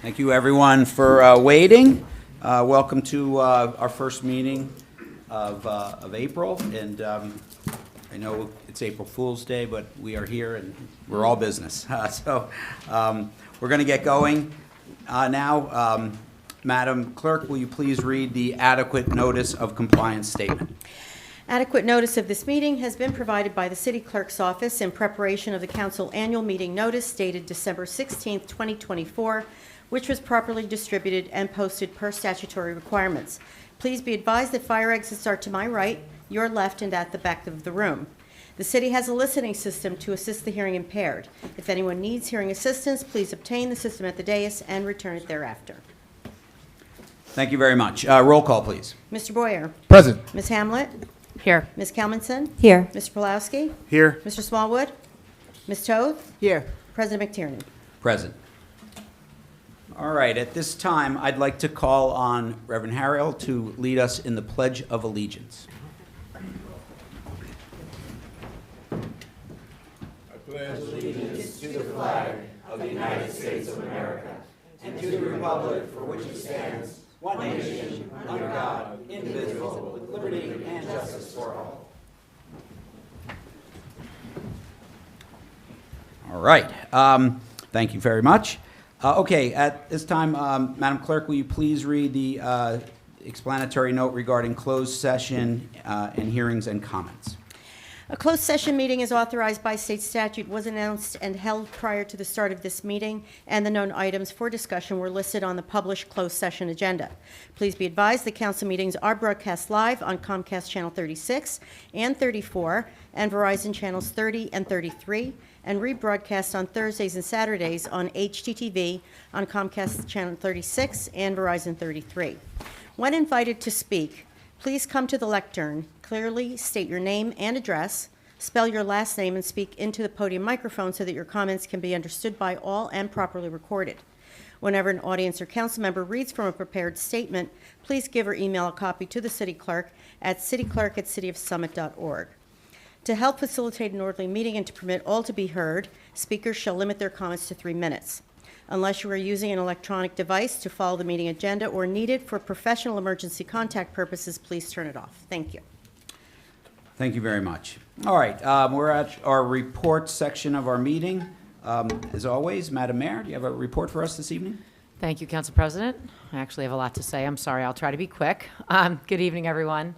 Thank you, everyone, for waiting. Welcome to our first meeting of April, and I know it's April Fool's Day, but we are here and we're all business. So we're going to get going now. Madam Clerk, will you please read the adequate notice of compliance statement? Adequate notice of this meeting has been provided by the City Clerk's office in preparation of the Council annual meeting notice dated December 16, 2024, which was properly distributed and posted per statutory requirements. Please be advised that fire exits are to my right, your left, and at the back of the room. The city has a listening system to assist the hearing impaired. If anyone needs hearing assistance, please obtain the system at the dais and return it thereafter. Thank you very much. Roll call, please. Mr. Boyer. Present. Ms. Hamlet. Here. Ms. Kelmanson. Here. Mr. Pulowski. Here. Mr. Smallwood. Ms. Toth. Here. President McTiernan. Present. All right, at this time, I'd like to call on Reverend Harrell to lead us in the Pledge of Allegiance. All right, thank you very much. Okay, at this time, Madam Clerk, will you please read the explanatory note regarding closed session and hearings and comments? A closed session meeting is authorized by state statute, was announced and held prior to the start of this meeting, and the known items for discussion were listed on the published closed session agenda. Please be advised that council meetings are broadcast live on Comcast Channel 36 and 34 and Verizon Channels 30 and 33, and rebroadcast on Thursdays and Saturdays on HTTV on Comcast Channel 36 and Verizon 33. When invited to speak, please come to the lectern, clearly state your name and address, spell your last name, and speak into the podium microphone so that your comments can be understood by all and properly recorded. Whenever an audience or council member reads from a prepared statement, please give or email a copy to the city clerk at cityclerk@cityofsummit.org. To help facilitate an orderly meeting and to permit all to be heard, speakers shall limit their comments to 3 minutes. Unless you are using an electronic device to follow the meeting agenda or need it for professional emergency contact purposes, please turn it off. Thank you. Thank you very much. All right, we're at our report section of our meeting. As always, Madam Mayor, do you have a report for us this evening? Thank you, Council President. I actually have a lot to say. I'm sorry. I'll try to be quick. Good evening, everyone.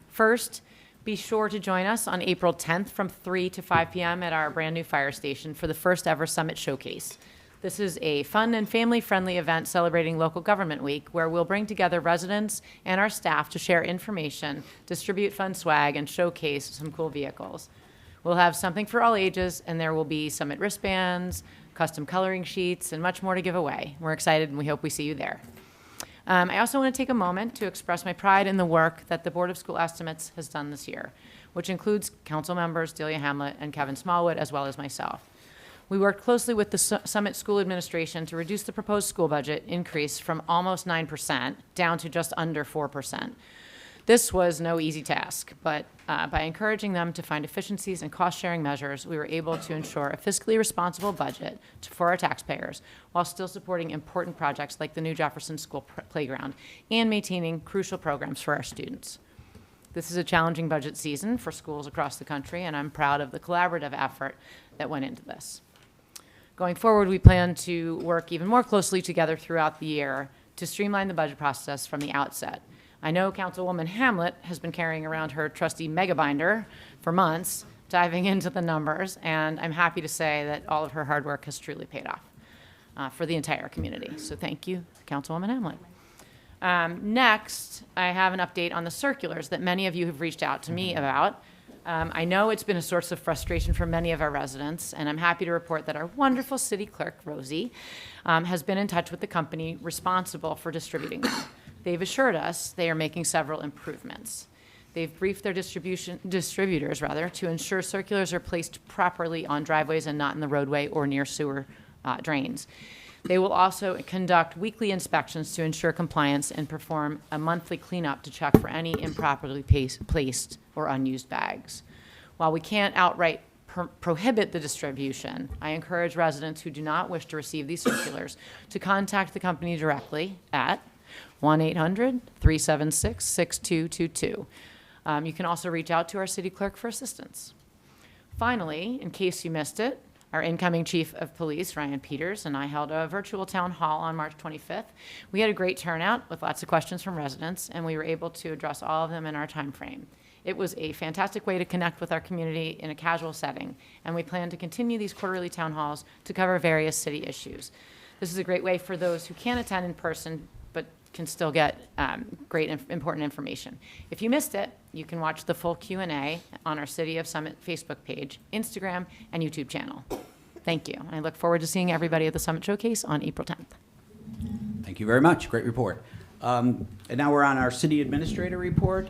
First, be sure to join us on April 10th from 3 to 5 p.m. at our brand new fire station for the first ever Summit Showcase. This is a fun and family-friendly event celebrating Local Government Week, where we'll bring together residents and our staff to share information, distribute fun swag, and showcase some cool vehicles. We'll have something for all ages, and there will be Summit wristbands, custom coloring sheets, and much more to give away. We're excited, and we hope we see you there. I also want to take a moment to express my pride in the work that the Board of School Estimates has done this year, which includes Council members Delia Hamlet and Kevin Smallwood, as well as myself. We worked closely with the Summit School Administration to reduce the proposed school budget increase from almost 9% down to just under 4%. This was no easy task, but by encouraging them to find efficiencies and cost-sharing measures, we were able to ensure a fiscally responsible budget for our taxpayers while still supporting important projects like the new Jefferson School playground and maintaining crucial programs for our students. This is a challenging budget season for schools across the country, and I'm proud of the collaborative effort that went into this. Going forward, we plan to work even more closely together throughout the year to streamline the budget process from the outset. I know Councilwoman Hamlet has been carrying around her trusty mega binder for months, diving into the numbers, and I'm happy to say that all of her hard work has truly paid off for the entire community. So thank you, Councilwoman Hamlet. Next, I have an update on the circulars that many of you have reached out to me about. I know it's been a source of frustration for many of our residents, and I'm happy to report that our wonderful city clerk, Rosie, has been in touch with the company responsible for distributing them. They've assured us they are making several improvements. They've briefed their distributors to ensure circulars are placed properly on driveways and not in the roadway or near sewer drains. They will also conduct weekly inspections to ensure compliance and perform a monthly cleanup to check for any improperly placed or unused bags. While we can't outright prohibit the distribution, I encourage residents who do not wish to receive these circulars to contact the company directly at 1-800-376-6222. You can also reach out to our city clerk for assistance. Finally, in case you missed it, our incoming Chief of Police, Ryan Peters, and I held a virtual town hall on March 25th. We had a great turnout with lots of questions from residents, and we were able to address all of them in our time frame. It was a fantastic way to connect with our community in a casual setting, and we plan to continue these quarterly town halls to cover various city issues. This is a great way for those who can't attend in person but can still get great important information. If you missed it, you can watch the full Q&A on our City of Summit Facebook page, Instagram, and YouTube channel. Thank you. I look forward to seeing everybody at the Summit Showcase on April 10th. Thank you very much. Great report. And now we're on our city administrator report.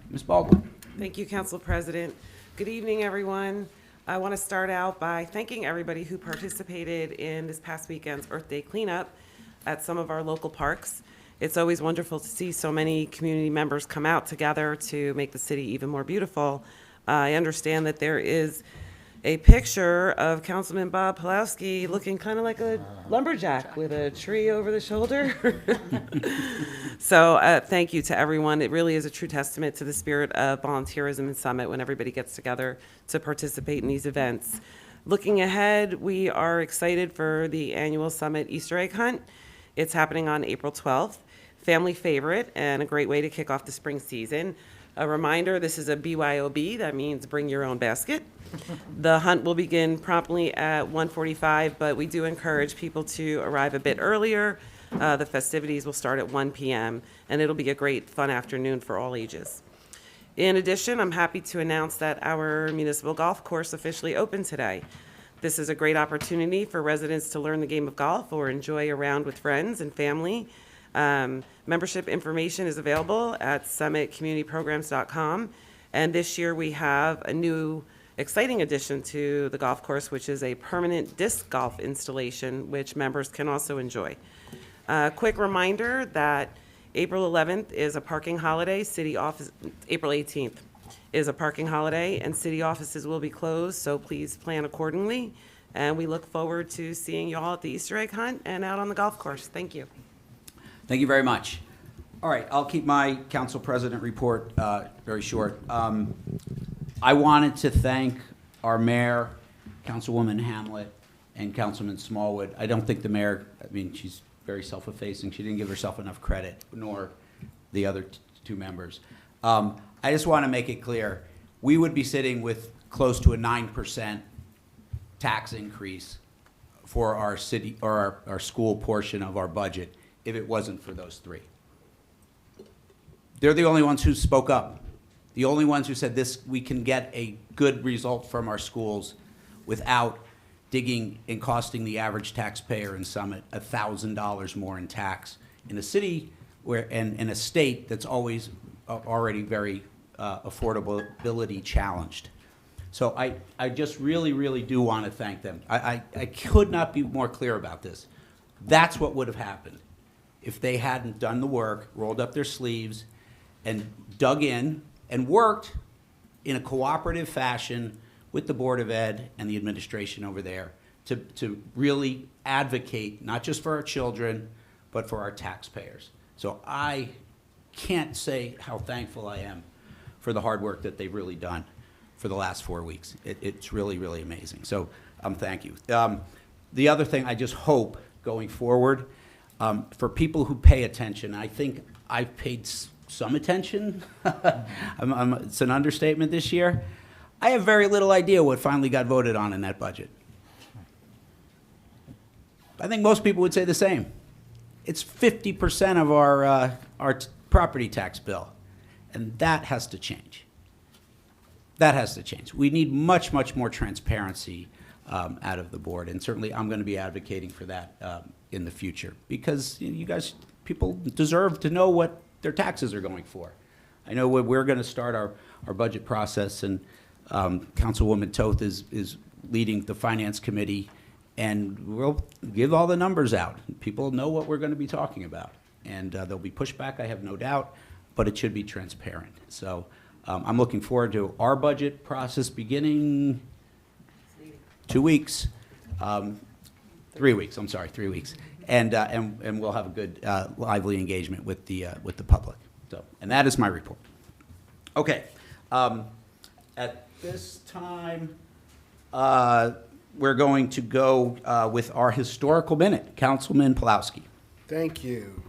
Ms. Baldwin. Thank you, Council President. Good evening, everyone. I want to start out by thanking everybody who participated in this past weekend's Earth Day cleanup at some of our local parks. It's always wonderful to see so many community members come out together to make the city even more beautiful. I understand that there is a picture of Councilman Bob Pulowski looking kind of like a lumberjack with a tree over the shoulder. So thank you to everyone. It really is a true testament to the spirit of volunteerism in Summit when everybody gets together to participate in these events. Looking ahead, we are excited for the annual Summit Easter egg hunt. It's happening on April 12th. Family favorite and a great way to kick off the spring season. A reminder, this is a BYOB, that means bring your own basket. The hunt will begin promptly at 1:45, but we do encourage people to arrive a bit earlier. The festivities will start at 1 p.m., and it'll be a great, fun afternoon for all ages. In addition, I'm happy to announce that our municipal golf course officially opened today. This is a great opportunity for residents to learn the game of golf or enjoy a round with friends and family. Membership information is available at summitcommunityprograms.com. And this year we have a new exciting addition to the golf course, which is a permanent disc golf installation, which members can also enjoy. Quick reminder that April 11th is a parking holiday. April 18th is a parking holiday, and city offices will be closed, so please plan accordingly. And we look forward to seeing you all at the Easter egg hunt and out on the golf course. Thank you. Thank you very much. All right, I'll keep my council president report very short. I wanted to thank our mayor, Councilwoman Hamlet, and Councilman Smallwood. I don't think the mayor, she's very self-effacing. She didn't give herself enough credit, nor the other two members. I just want to make it clear, we would be sitting with close to a 9% tax increase for our city, or our school portion of our budget if it wasn't for those three. They're the only ones who spoke up. The only ones who said this, we can get a good result from our schools without digging and costing the average taxpayer in Summit $1,000 more in tax in a city where, and in a state that's always already very affordability challenged. So I just really, really do want to thank them. I could not be more clear about this. That's what would have happened if they hadn't done the work, rolled up their sleeves, and dug in and worked in a cooperative fashion with the Board of Ed and the administration over there to really advocate, not just for our children, but for our taxpayers. So I can't say how thankful I am for the hard work that they've really done for the last 4 weeks. It's really, really amazing. So thank you. The other thing, I just hope going forward, for people who pay attention, I think I've paid some attention. It's an understatement this year. I have very little idea what finally got voted on in that budget. I think most people would say the same. It's 50% of our property tax bill, and that has to change. That has to change. We need much, much more transparency out of the board, and certainly I'm going to be advocating for that in the future, because you guys, people deserve to know what their taxes are going for. I know we're going to start our budget process, and Councilwoman Toth is leading the Finance Committee, and we'll give all the numbers out. People know what we're going to be talking about, and there'll be pushback, I have no doubt, but it should be transparent. So I'm looking forward to our budget process beginning 2 weeks, 3 weeks, I'm sorry, 3 weeks. And we'll have a good, lively engagement with the public. So, and that is my report. Okay. At this time, we're going to go with our historical minute. Councilman Pulowski. Thank you.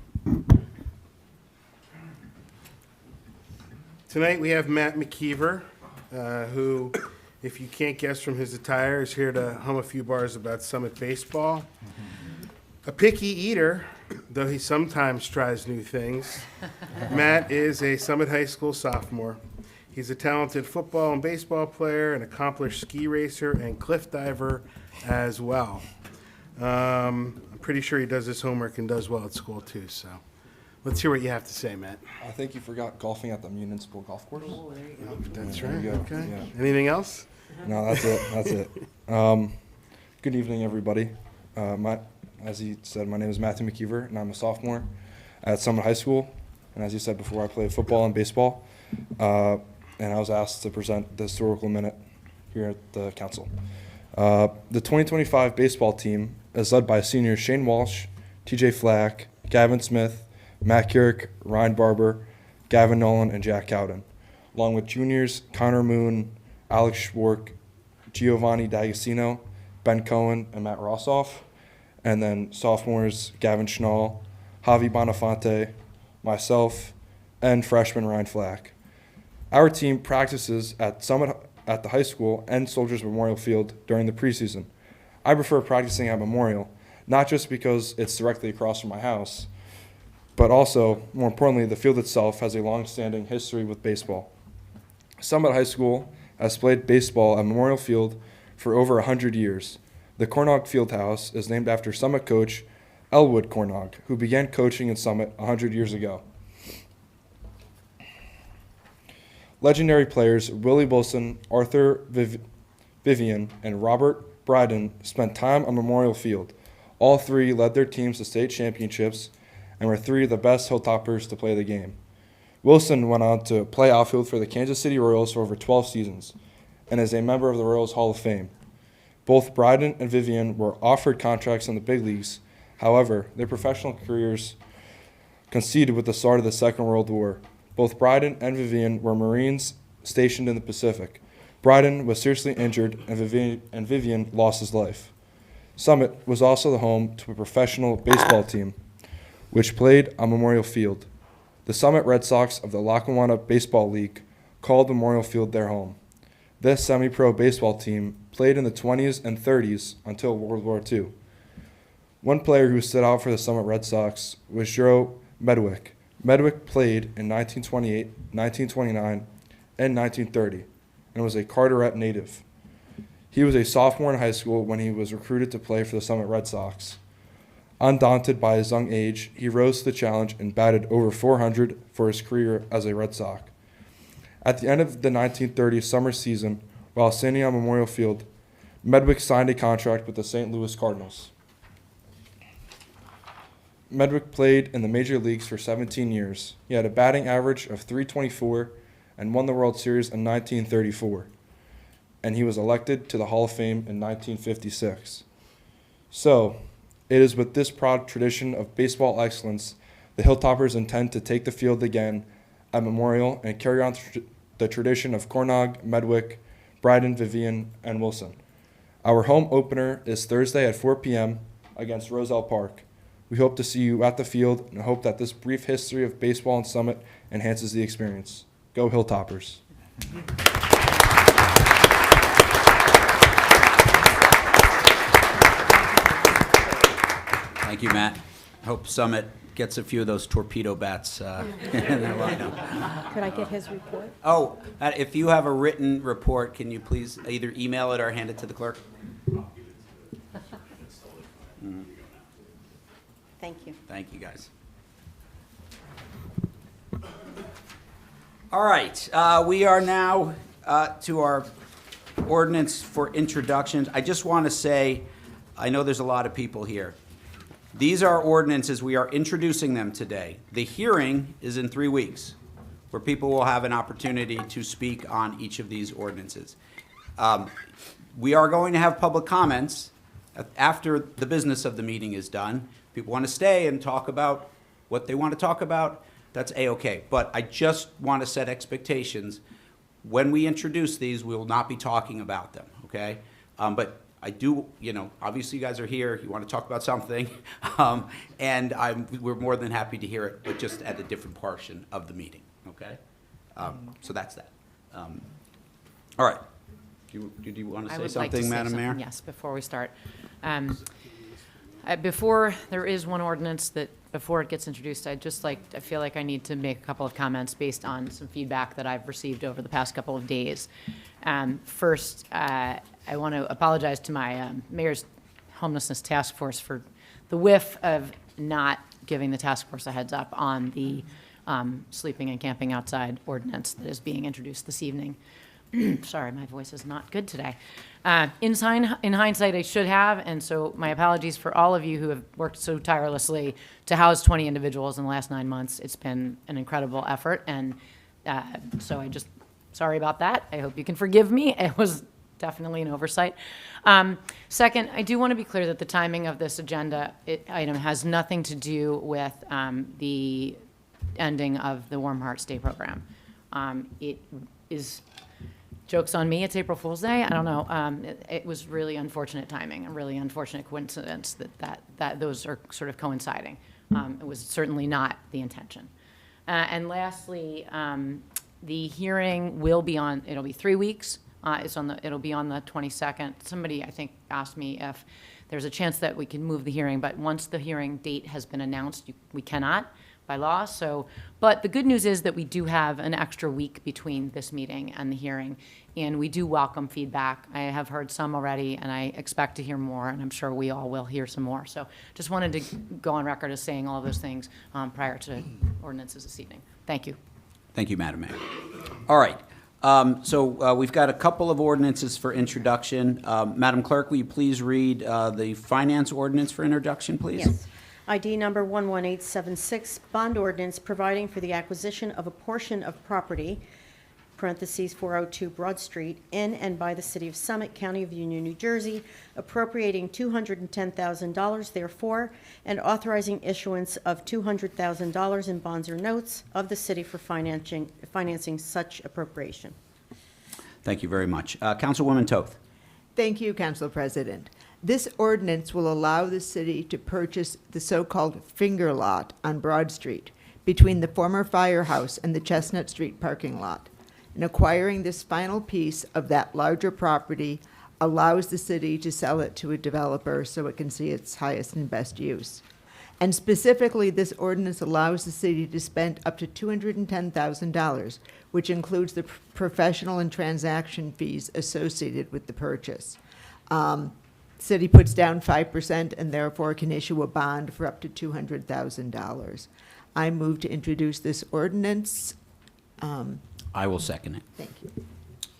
Tonight we have Matt McKeever, who, if you can't guess from his attire, is here to hum a few bars about Summit baseball. A picky eater, though he sometimes tries new things, Matt is a Summit High School sophomore. He's a talented football and baseball player, an accomplished ski racer, and cliff diver as well. I'm pretty sure he does his homework and does well at school too, so let's hear what you have to say, Matt. I think you forgot golfing at the municipal golf course. That's There right, you go. okay. Yeah. Anything else? No, that's it. That's it. Good evening, everybody. As he said, my name is Matthew McKeever, and I'm a sophomore at Summit High School. And as you said before, I play football and baseball. And I was asked to present the historical minute here at the council. The 2025 baseball team is led by seniors Shane Walsh, TJ Flack, Gavin Smith, Matt Kierick, Ryan Barber, Gavin Nolan, and Jack Cowden, along with juniors Connor Moon, Alex Schwark, Giovanni D'Agostino, Ben Cohen, and Matt Rossoff, and then sophomores Gavin Schnall, Javi Bonifante, myself, and freshman Ryan Flack. Our team practices at Summit at the high school and Soldiers Memorial Field during the preseason. I prefer practicing at Memorial, not just because it's directly across from my house, but also, more importantly, the field itself has a long-standing history with baseball. Summit High School has played baseball at Memorial Field for over 100 years. The Cornog Fieldhouse is named after Summit coach Elwood Cornog, who began coaching in Summit 100 years ago. Legendary players Willie Wilson, Arthur Vivian, and Robert Bryden spent time on Memorial Field. All three led their teams to state championships and were three of the best Hilltoppers to play the game. Wilson went on to play outfield for the Kansas City Royals for over 12 seasons and is a member of the Royals Hall of Fame. Both Bryden and Vivian were offered contracts in the big leagues. However, their professional careers coincided with the start of the Second World War. Both Bryden and Vivian were Marines stationed in the Pacific. Bryden was seriously injured, and Vivian lost his life. Summit was also the home to a professional baseball team, which played on Memorial Field. The Summit Red Sox of the Lackawanna Baseball League called Memorial Field their home. This semi-pro baseball team played in the 20s and 30s until World War II. One player who stood out for the Summit Red Sox was Joe Medwick. Medwick played in 1928, 1929, and 1930, and was a Carteret native. He was a sophomore in high school when he was recruited to play for the Summit Red Sox. Undaunted by his young age, he rose to the challenge and batted over 400 for his career as a Red Sox. At the end of the 1930 summer season, while standing on Memorial Field, Medwick signed a contract with the St. Louis Cardinals. Medwick played in the major leagues for 17 years. He had a batting average of .324 and won the World Series in 1934. And he was elected to the Hall of Fame in 1956. So, it is with this proud tradition of baseball excellence the Hilltoppers intend to take the field again at Memorial and carry on the tradition of Cornog, Medwick, Bryden, Vivian, and Wilson. Our home opener is Thursday at 4 p.m. against Roselle Park. We hope to see you at the field and hope that this brief history of baseball and Summit enhances the experience. Go Hilltoppers. Thank you, Matt. I hope Summit gets a few of those torpedo bats in their lineup. Could I get his report? Oh, if you have a written report, can you please either email it or hand it to the clerk? Thank you. Thank you, guys. All right, we are now to our ordinance for introductions. I just want to say, I know there's a lot of people here. These are ordinances, we are introducing them today. The hearing is in 3 weeks, where people will have an opportunity to speak on each of these ordinances. We are going to have public comments after the business of the meeting is done. People want to stay and talk about what they want to talk about, that's A-okay. But I just want to set expectations. When we introduce these, we will not be talking about them, okay? But I do, obviously you guys are here, you want to talk about something, and we're more than happy to hear it, but just at a different portion of the meeting, okay? So that's that. All right. Did you want to I say would like to something, say Madam Mayor? something, yes, before we start. Before, there is one ordinance that, before it gets introduced, I feel like I need to make a couple of comments based on some feedback that I've received over the past couple of days. First, I want to apologize to my mayor's homelessness task force for the whiff of not giving the task force a heads up on the sleeping and camping outside ordinance that is being introduced this evening. Sorry, my voice is not good today. In hindsight, I should have, and so my apologies for all of you who have worked so tirelessly to house 20 individuals in the last 9 months. It's been an incredible effort, and so sorry about that. I hope you can forgive me. It was definitely an oversight. Second, I do want to be clear that the timing of this agenda item has nothing to do with the ending of the Warm Hearts Day program. It is... Joke's on me, it's April Fool's Day. I don't know. It was really unfortunate timing, a really unfortunate coincidence that those are sort of coinciding. It was certainly not the intention. And lastly, the hearing will be on, it'll be 3 weeks. It'll be on the 22nd. Somebody, I think, asked me if there's a chance that we can move the hearing, but once the hearing date has been announced, we cannot by law. But the good news is that we do have an extra week between this meeting and the hearing, and we do welcome feedback. I have heard some already, and I expect to hear more, and I'm sure we all will hear some more. So just wanted to go on record as saying all of those things prior to ordinances this evening. Thank you. Thank you, Madam Mayor. All right. So we've got a couple of ordinances for introduction. Madam Clerk, will you please read the finance ordinance for introduction, please? Yes. ID number 11876, bond ordinance providing for the acquisition of a portion of property, parentheses 402 Broad Street, in and by the City of Summit, County of Union, New Jersey, appropriating $210,000 therefore, and authorizing issuance of $200,000 in bonds or notes of the city for financing such appropriation. Thank you very much. Councilwoman Toth. Thank you, Council President. This ordinance will allow the city to purchase the so-called finger lot on Broad Street between the former firehouse and the Chestnut Street parking lot. And acquiring this final piece of that larger property allows the city to sell it to a developer so it can see its highest and best use. And specifically, this ordinance allows the city to spend up to $210,000, which includes the professional and transaction fees associated with the purchase. City puts down 5% and therefore can issue a bond for up to $200,000. I move to introduce this ordinance. I will second it. Thank you.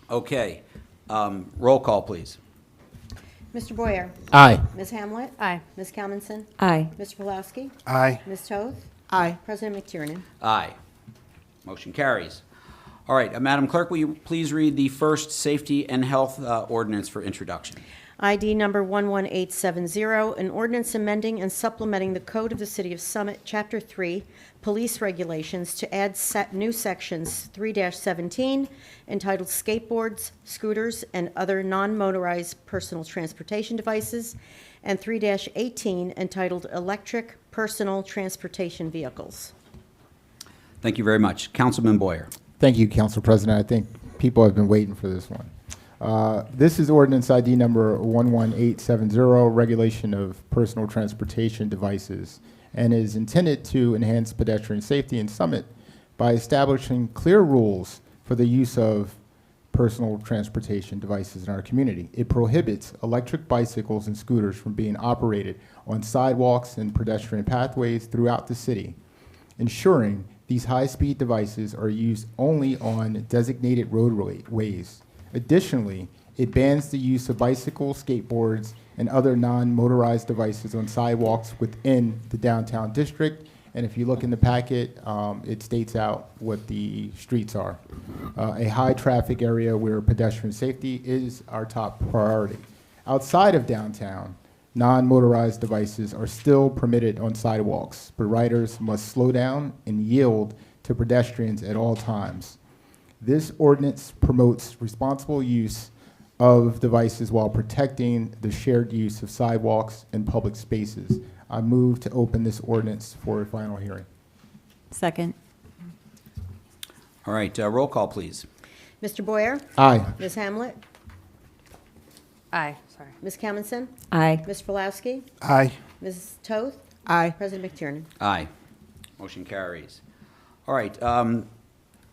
Okay. Roll call, please. Mr. Boyer? Aye. Ms. Hamlet? Aye. Ms. Calmanson? Aye. Mr. Pawlowski? Aye. Ms. Toth? Aye. President McTiernan? Aye. Motion carries. All right. Madam Clerk, will you please read the first safety and health ordinance for introduction? ID number 11870, an ordinance amending and supplementing the Code of the City of Summit, Chapter 3, Police Regulations, to add new sections 3-17 entitled Skateboards, Scooters, and Other Non-Motorized Personal Transportation Devices, and 3-18 entitled Electric Personal Transportation Vehicles. Thank you very much. Councilman Boyer. Thank you, Council President. I think people have been waiting for this one. This is ordinance ID number 11870, regulation of personal transportation devices, and is intended to enhance pedestrian safety in Summit by establishing clear rules for the use of personal transportation devices in our community. It prohibits electric bicycles and scooters from being operated on sidewalks and pedestrian pathways throughout the city, ensuring these high-speed devices are used only on designated roadways. Additionally, it bans the use of bicycles, skateboards, and other non-motorized devices on sidewalks within the downtown district And if you look in the packet, it states out what the streets are. A high-traffic area where pedestrian safety is our top priority. Outside of downtown, non-motorized devices are still permitted on sidewalks, but riders must slow down and yield to pedestrians at all times. This ordinance promotes responsible use of devices while protecting the shared use of sidewalks and public spaces. I move to open this ordinance for a final hearing. Second. All right, roll call, please. Mr. Boyer? Aye. Ms. Hamlet? Aye. Sorry. Ms. Kaminson? Aye. Mr. Pulowski? Aye. Ms. Toth? Aye. President McTiernan? Aye. Motion carries. All right,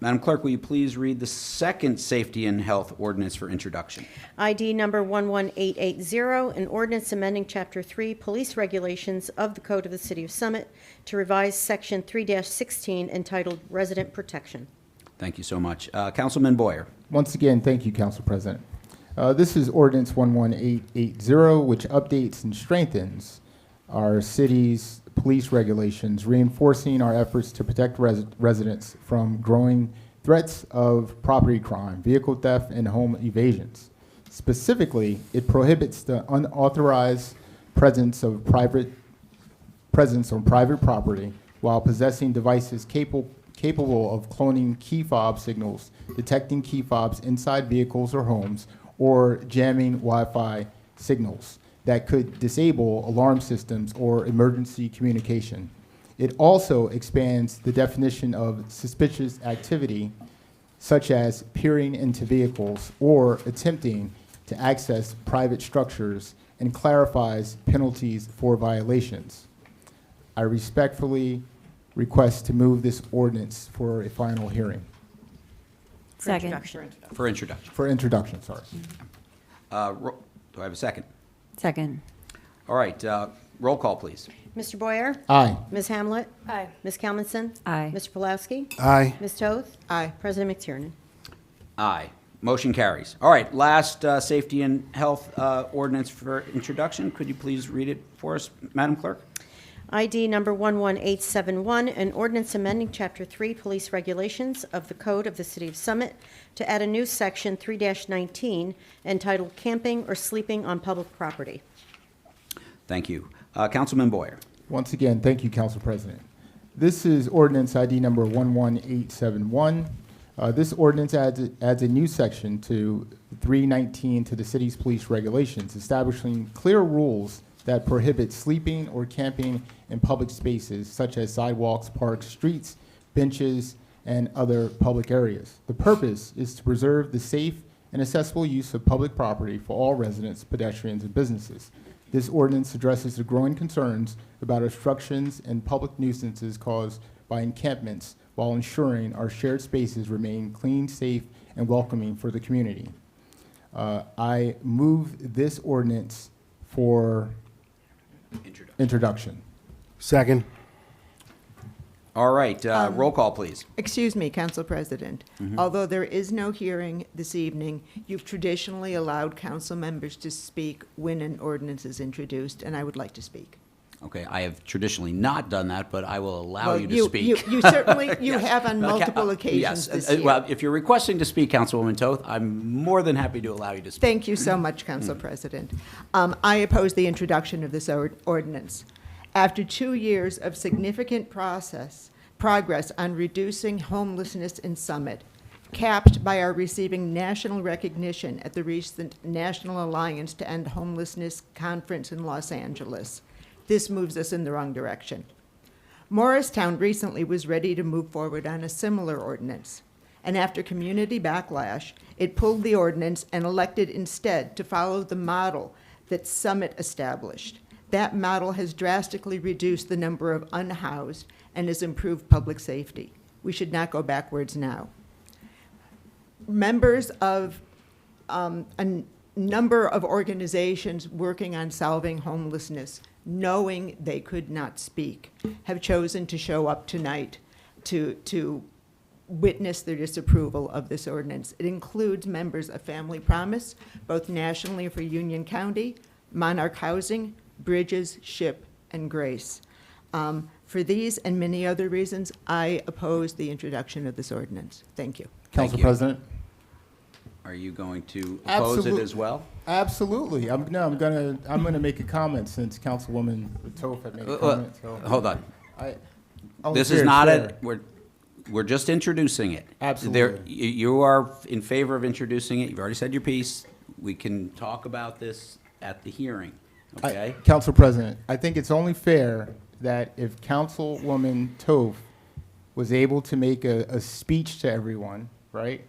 Madam Clerk, will you please read the second safety and health ordinance for introduction? ID number 11880, an ordinance amending Chapter 3, Police Regulations of the Code of the City of Summit to revise Section 3-16 entitled Resident Protection. Thank you so much. Councilman Boyer. Once again, thank you, Council President. This is ordinance 11880, which updates and strengthens our city's police regulations, reinforcing our efforts to protect residents from growing threats of property crime, vehicle theft, and home evasions. Specifically, it prohibits the unauthorized presence on private property while possessing devices capable of cloning key fob signals, detecting key fobs inside vehicles or homes, or jamming Wi-Fi signals that could disable alarm systems or emergency communication. It also expands the definition of suspicious activity, such as peering into vehicles or attempting to access private structures, and clarifies penalties for violations. I respectfully request to move this ordinance for a final hearing. Second. For introduction. For introduction, sorry. Do I have a second? Second. All right, roll call, please. Mr. Boyer? Aye. Ms. Hamlet? Aye. Ms. Kaminson? Aye. Mr. Pulowski? Aye. Ms. Toth? Aye. President McTiernan? Aye. Motion carries. All right, last safety and health ordinance for introduction. Could you please read it for us, Madam Clerk? ID number 11871, an ordinance amending Chapter 3 Police Regulations of the Code of the City of Summit to add a new section 3-19 entitled Camping or Sleeping on Public Property. Thank you. Councilman Boyer. Once again, thank you, Council President. This is ordinance ID number 11871. This ordinance adds a new section to 319 to the city's police regulations, establishing clear rules that prohibit sleeping or camping in public spaces such as sidewalks, parks, streets, benches, and other public areas. The purpose is to preserve the safe and accessible use of public property for all residents, pedestrians, and businesses. This ordinance addresses the growing concerns about obstructions and public nuisances caused by encampments while ensuring our shared spaces remain clean, safe, and welcoming for the community. I move this ordinance for introduction. Second. All right, roll call, please. Excuse me, Council President. Although there is no hearing this evening, you've traditionally allowed council members to speak when an ordinance is introduced, and I would like to speak. Okay, I have traditionally not done that, but I will allow Well, you to speak. You certainly, you Yes. have on Okay, multiple yes. occasions this year. Well, if you're requesting to speak, Councilwoman Toth, I'm more than happy to allow you to speak. Thank you so much, Council President. I oppose the introduction of this ordinance. After 2 years of significant progress on reducing homelessness in Summit, capped by our receiving national recognition at the recent National Alliance to End Homelessness Conference in Los Angeles, this moves us in the wrong direction. Morristown recently was ready to move forward on a similar ordinance, and after community backlash, it pulled the ordinance and elected instead to follow the model that Summit established. That model has drastically reduced the number of unhoused and has improved public safety. We should not go backwards now. Members of a number of organizations working on solving homelessness, knowing they could not speak, have chosen to show up tonight to witness their disapproval of this ordinance. It includes members of Family Promise, both nationally for Union County, Monarch Housing, Bridges, SHIP, and Grace. For these and many other reasons, I oppose the introduction of this ordinance. Thank you. Thank Council you. President? Are you going to oppose it Absolute- as well? Absolutely. I'm gonna make a comment since Councilwoman Toth had made a comment, so. Hold on. Only This fair is not fair. we're just introducing it. Absolutely. You are in favor of introducing it. You've already said your piece. We can talk about this at the hearing, okay? Council President, I think it's only fair that if Councilwoman Toth was able to make a speech to everyone, right?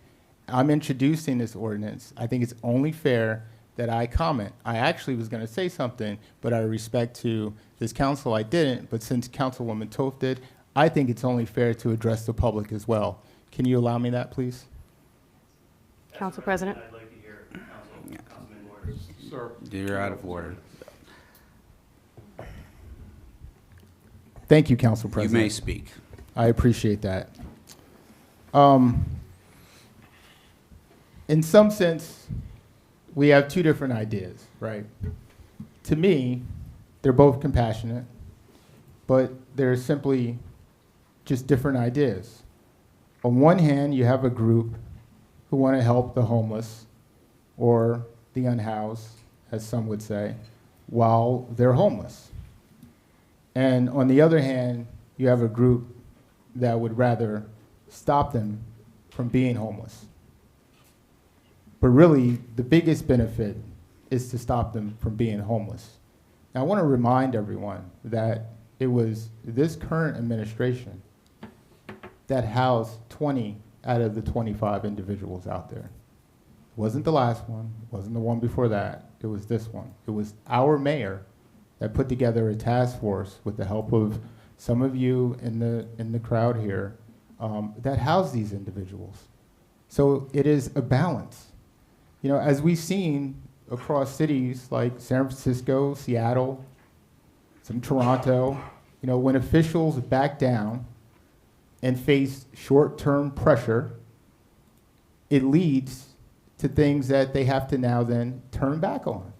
I'm introducing this ordinance. I think it's only fair that I comment. I actually was going to say something, but out of respect to this council, I didn't. But since Councilwoman Toth did, I think it's only fair to address the public as well. Can you allow me that, please? Council President? I'd like to hear Councilman Ward. Sir. You're out of order. Thank you, Council You President. may speak. I appreciate that. In some sense, we have two different ideas, right? To me, they're both compassionate, but they're simply just different ideas. On one hand, you have a group who want to help the homeless or the unhoused, as some would say, while they're homeless. And on the other hand, you have a group that would rather stop them from being homeless. But really, the biggest benefit is to stop them from being homeless. Now, I want to remind everyone that it was this current administration that housed 20 out of the 25 individuals out there. It wasn't the last one, it wasn't the one before that, it was this one. It was our mayor that put together a task force with the help of some of you in the crowd here that housed these individuals. So it is a balance. You know, as we've seen across cities like San Francisco, Seattle, some Toronto, you know, when officials back down and face short-term pressure, it leads to things that they have to now then turn back on,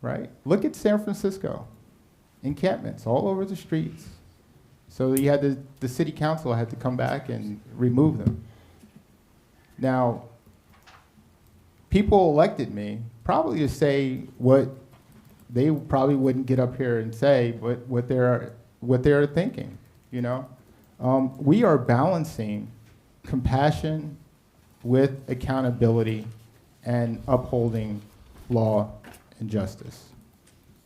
right? Look at San Francisco, encampments all over the streets. So you had the city council had to come back and remove them. Now, people elected me probably to say what they probably wouldn't get up here and say, but what they're thinking, you know? We are balancing compassion with accountability and upholding law and justice.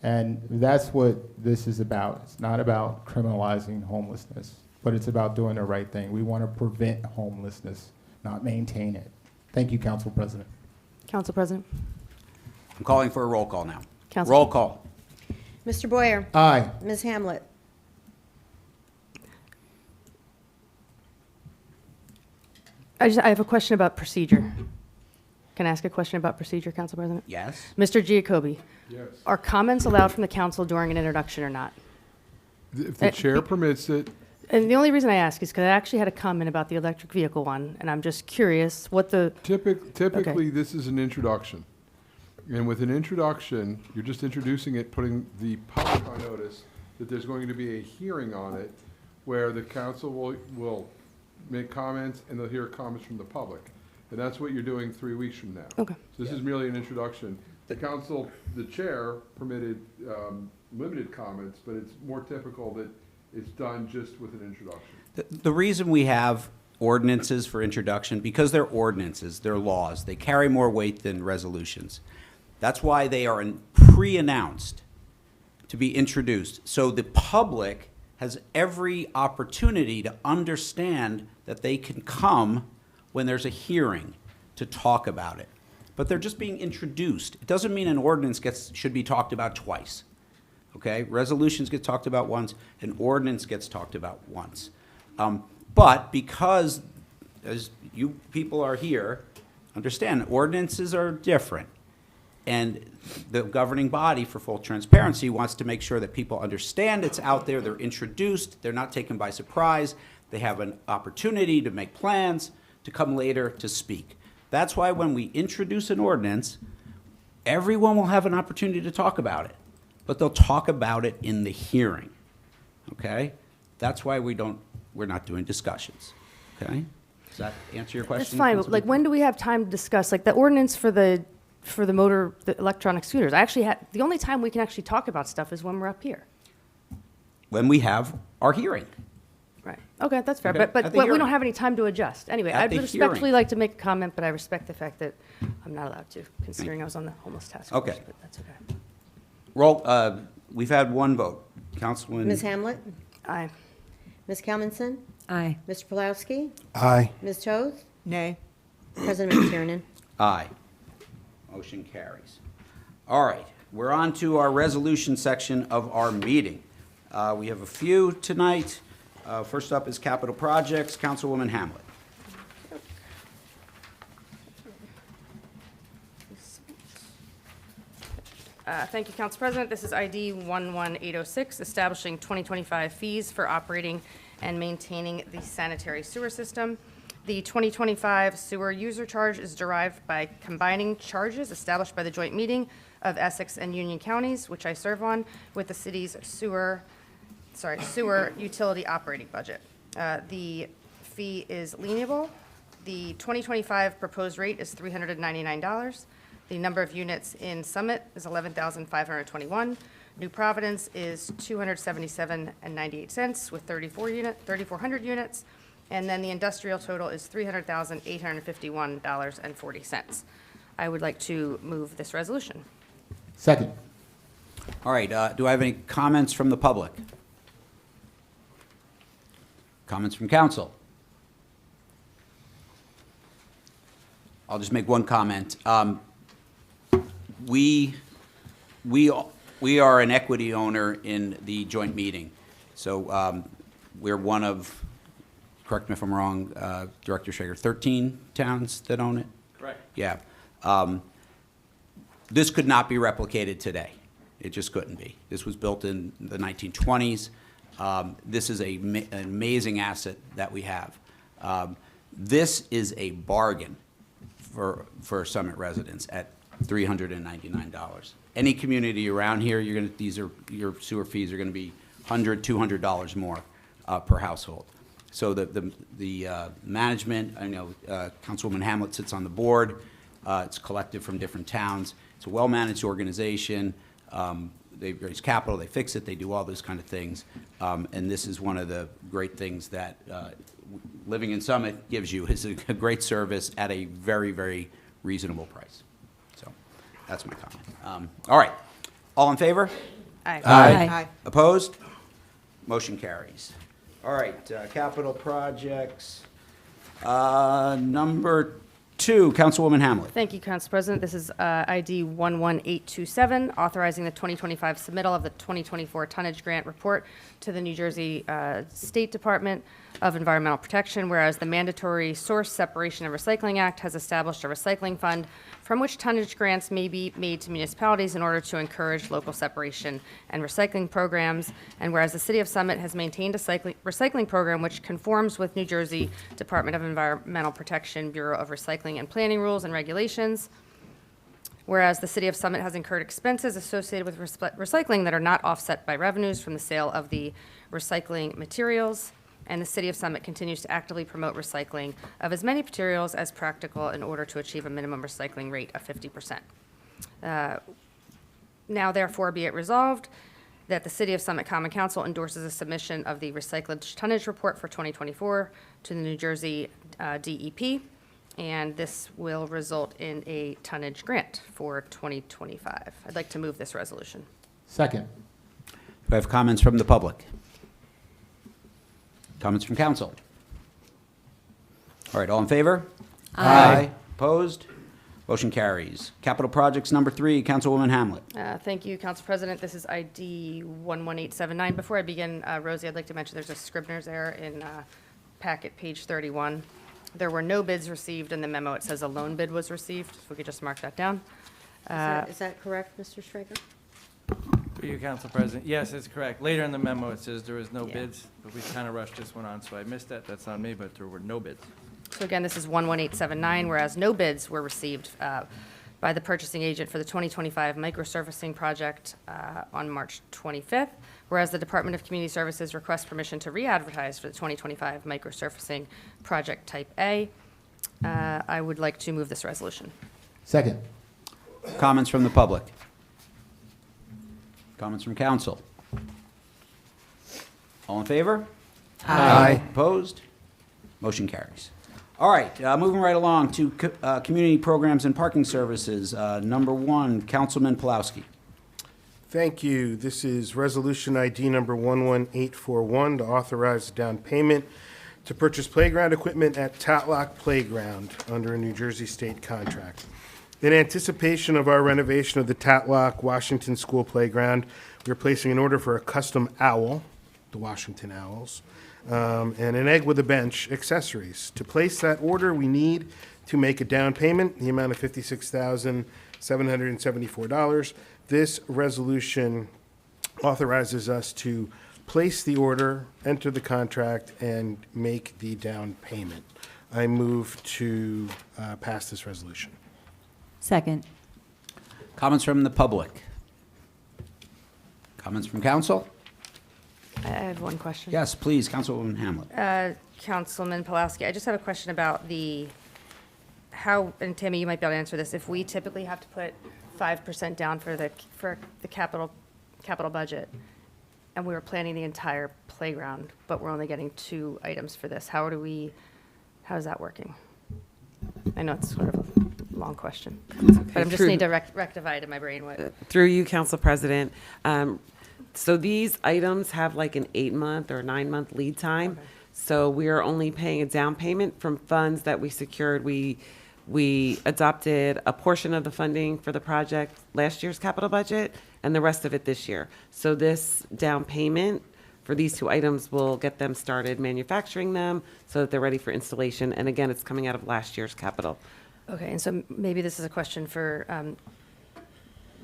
And that's what this is about. It's not about criminalizing homelessness, but it's about doing the right thing. We want to prevent homelessness, not maintain it. Thank you, Council President. Council President? I'm calling for a roll call now. Council- Roll call. Mr. Boyer? Aye. Ms. Hamlet? I have a question about procedure. Can I ask a question about procedure, Council President? Yes? Mr. Giacobbe, Yes. are comments allowed from the council during an introduction or not? If the chair permits it, And the only reason I ask is because I actually had a comment about the electric vehicle one, and I'm just curious what the, typically, this is an introduction. And with an introduction, you're just introducing it, putting the public on notice that there's going to be a hearing on it where the council will make comments and they'll hear comments from the public. And that's what you're doing 3 weeks from now. Okay. So this is merely an introduction. The council, the chair permitted limited comments, but it's more typical that it's done just with an introduction. The reason we have ordinances for introduction, because they're ordinances, they're laws, they carry more weight than resolutions. That's why they are pre-announced to be introduced. So the public has every opportunity to understand that they can come when there's a hearing to talk about it. But they're just being introduced. It doesn't mean an ordinance should be talked about twice. Okay? Resolutions get talked about once, an ordinance gets talked about once. But because, as you people are here, understand, ordinances are different. And the governing body, for full transparency, wants to make sure that people understand it's out there, they're introduced, they're not taken by surprise, they have an opportunity to make plans, to come later to speak. That's why when we introduce an ordinance, everyone will have an opportunity to talk about it, but they'll talk about it in the hearing. okay? That's why we're not doing discussions, okay? Does that answer your question? That's fine, but like, when do we have time to discuss, like, the ordinance for the the electronic scooters? I actually the only time we can actually talk about stuff is when we're up here. When we have our hearing. Right, okay, that's fair, Okay, but at the we hearing. don't have any time to adjust. Anyway, At I'd the respectfully hearing. like to make a comment, but I respect the fact that I'm not allowed to, considering I was on the homeless task force. Okay. But that's okay. Roll, we've had one vote. Councilman. Ms. Hamlet? Aye. Ms. Kelmanson? Aye. Mr. Pulowski? Aye. Ms. Toth? Nay. President McTiernan? Aye. Motion carries. All right, we're on to our resolution section of our meeting. We have a few tonight. First up is capital projects. Councilwoman Hamlet. Thank you, Council President. This is ID 11806, establishing 2025 fees for operating and maintaining the sanitary sewer system. The 2025 sewer user charge is derived by combining charges established by the joint meeting of Essex and Union counties, which I serve on, with the city's sewer utility operating budget. The fee is lienable. The 2025 proposed rate is $399. The number of units in Summit is 11,521. New Providence is 277.98 cents with 3,400 units. And then the industrial total is $300,851.40. I would like to move this resolution. Second. All right, do I have any comments from the public? Comments from council? I'll just make one comment. We are an equity owner in the joint meeting. So we're one of, correct me if I'm wrong, Director Schrager, 13 towns that own it? Correct. Yeah. This could not be replicated today. It just couldn't be. This was built in the 1920s. This is an amazing asset that we have. This is a bargain for Summit residents at $399. Any community around here, your sewer fees are going to be $100, $200 more per household. So the management, I know Councilwoman Hamlet sits on the board. It's collected from different towns. It's a well-managed organization. They raise capital, they fix it, they do all those kind of things. And this is one of the great things that living in Summit gives you, is a great service at a very, very reasonable price. So that's my comment. All right. All in favor? Aye. Aye. Opposed? Motion carries. All right, capital projects. Number 2, Councilwoman Hamlet. Thank you, Council President. This is ID 11827, authorizing the 2025 submittal of the 2024 tonnage grant report to the New Jersey State Department of Environmental Protection, whereas the Mandatory Source Separation and Recycling Act has established a recycling fund from which tonnage grants may be made to municipalities in order to encourage local separation and recycling programs, and whereas the City of Summit has maintained a recycling program which conforms with New Jersey Department of Environmental Protection Bureau of Recycling and Planning rules and regulations, whereas the City of Summit has incurred expenses associated with recycling that are not offset by revenues from the sale of the recycling materials, and the City of Summit continues to actively promote recycling of as many materials as practical in order to achieve a minimum recycling rate of 50%. Now therefore be it resolved that the City of Summit Common Council endorses a submission of the recyclage tonnage report for 2024 to the New Jersey DEP, and this will result in a tonnage grant for 2025. I'd like to move this resolution. Second. Do I have comments from the public? Comments from council? All right, all in favor? Aye. Opposed? Motion carries. Capital projects number 3, Councilwoman Hamlet. Thank you, Council President. This is ID 11879. Before I begin, Rosie, I'd like to mention there's a Scribner's error in packet page 31. There were no bids received. In the memo, it says a loan bid was received. If we could just mark that down. Is that correct, Mr. Schrager? For you, Council President. Yes, it's correct. Later in the memo, it says there was no Yeah. bids, but we kind of rushed this one on, so I missed that. That's on me, but there were no bids. So again, this is 11879, whereas no bids were received by the purchasing agent for the 2025 microsurfacing project on March 25th, Whereas the Department of Community Services requests permission to re-advertise for the 2025 microsurfacing project Type A. I would like to move this resolution. Second. Comments from the public? Comments from council? All in favor? Aye. Opposed? Motion carries. All right, moving right along to community programs and parking services. Number 1, Councilman Pulowski. Thank you. This is Resolution ID number 11841 to authorize down payment to purchase playground equipment at Tatlock Playground under a New Jersey state contract. In anticipation of our renovation of the Tatlock Washington School Playground, we're placing an order for a custom owl, the Washington Owls, and an egg with a bench accessories. To place that order, we need to make a down payment, the amount of $56,774. This resolution authorizes us to place the order, enter the contract, and make the down payment. I move to pass this resolution. Second. Comments from the public? Comments from council? I have one question. Yes, please, Councilwoman Hamlet. Councilman Pulaski, I just have a question about how, and Tammy, you might be able to answer this, if we typically have to put 5% down for the capital budget, and we were planning the entire playground, but we're only getting 2 items for this, how is that working? I know it's sort of a long question, but I just need to rectify it in my brain. Through you, Council President. So these items have like an 8-month or 9-month lead time. Okay. So we are only paying a down payment from funds that we secured. We adopted a portion of the funding for the project last year's capital budget and the rest of it this year. So this down payment for these 2 items will get them started manufacturing them so that they're ready for installation. And again, it's coming out of last year's capital. Okay, and so maybe this is a question for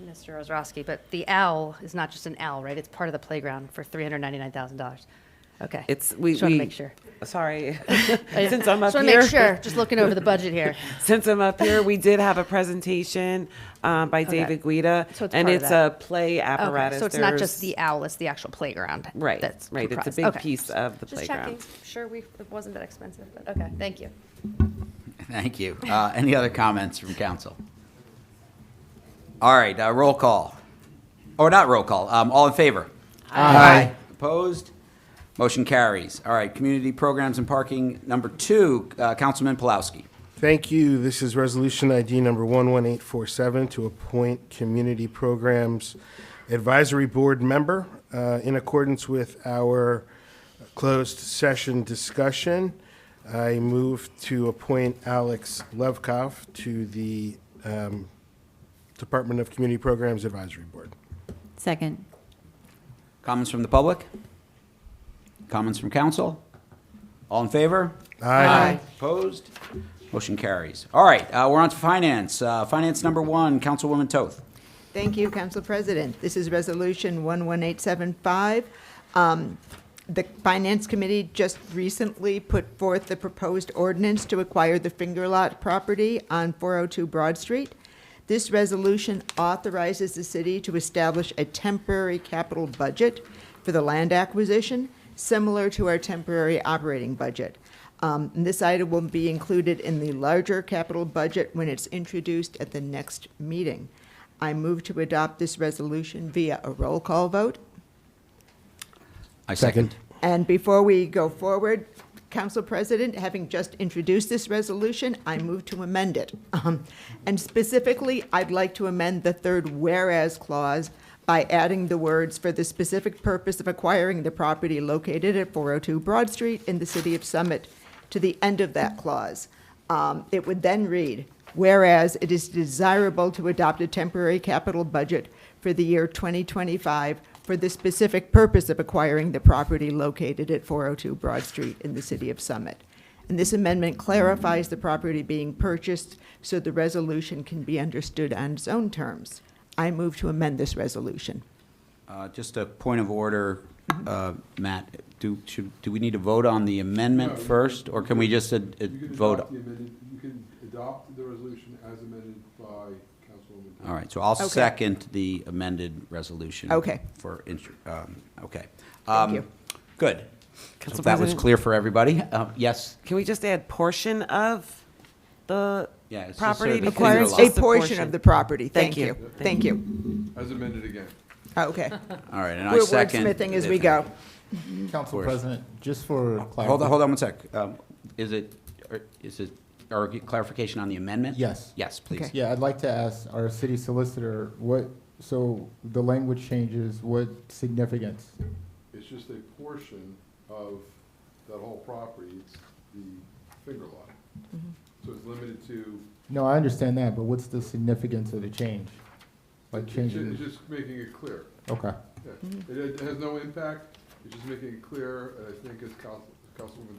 Mr. Ozrowski, but the owl is not just an owl, right? It's part of the playground for $399,000. Okay. Just want to make sure. Sorry. Since I'm up Just want to here. make sure, just looking over the budget here. Since I'm up here, we did have a presentation by David Guida, So it's and part of it's that. a play apparatus. Okay, so it's not There's- just the owl, it's the actual playground. Right, That's right. It's a comprised. big Okay. piece of the Just playground. checking. Sure, it wasn't that expensive, but okay, thank you. Thank you. Any other comments from council? All right, roll call. Or not roll call. All in favor? Aye. Opposed? Motion carries. All right, community programs and parking, number 2, Councilman Pulowski. Thank you. This is Resolution ID number 11847 to appoint Community Programs Advisory Board member. In accordance with our closed session discussion, I move to appoint Alex Levkoff to the Department of Community Programs Advisory Board. Second. Comments from the public? Comments from council? All in favor? Aye. Opposed? Motion carries. All right, we're on to finance. Finance number 1, Councilwoman Toth. Thank you, Council President. This is Resolution 11875. The Finance Committee just recently put forth the proposed ordinance to acquire the Finger Lot property on 402 Broad Street. This resolution authorizes the city to establish a temporary capital budget for the land acquisition, similar to our temporary operating budget. And this item will be included in the larger capital budget when it's introduced at the next meeting. I move to adopt this resolution via a roll call vote. I second. And before we go forward, Council President, having just introduced this resolution, I move to amend it. And specifically, I'd like to amend the third whereas clause by adding the words "for the specific purpose of acquiring the property located at 402 Broad Street in the city of Summit" to the end of that clause. It would then read, "Whereas it is desirable to adopt a temporary capital budget for the year 2025 for the specific purpose of acquiring the property located at 402 Broad Street in the city of Summit." And this amendment clarifies the property being purchased so the resolution can be understood on its own terms. I move to amend this resolution. Just a point of order, Matt. Do we need to vote on the amendment No, first, or can we just You can vote? adopt the amended, you can adopt the resolution as amended by Councilwoman All right, so I'll Okay. second the amended resolution. Okay. For, okay. Thank you. Good. So Council if that was President? clear for everybody. Yes? Can we just add portion of the Yeah, it's just property? sort of the Because finger it's lot. A just portion of the property. Thank you. Thank you. As amended again. Okay. All right, and I We're second. wordsmithing as we go. Council course. President, just for Hold on one sec. Is it or clarification on the amendment? Yes. Yes, please. Okay. Yeah, I'd like to ask our city solicitor, so the language changes, what significance? It's just a portion of that whole property. It's the finger lot. So it's limited to, No, I understand that, but what's the significance of the change? Like it's changing, just making it clear. okay. Yeah. It has no impact, it's just making it clear, and I think as Councilwoman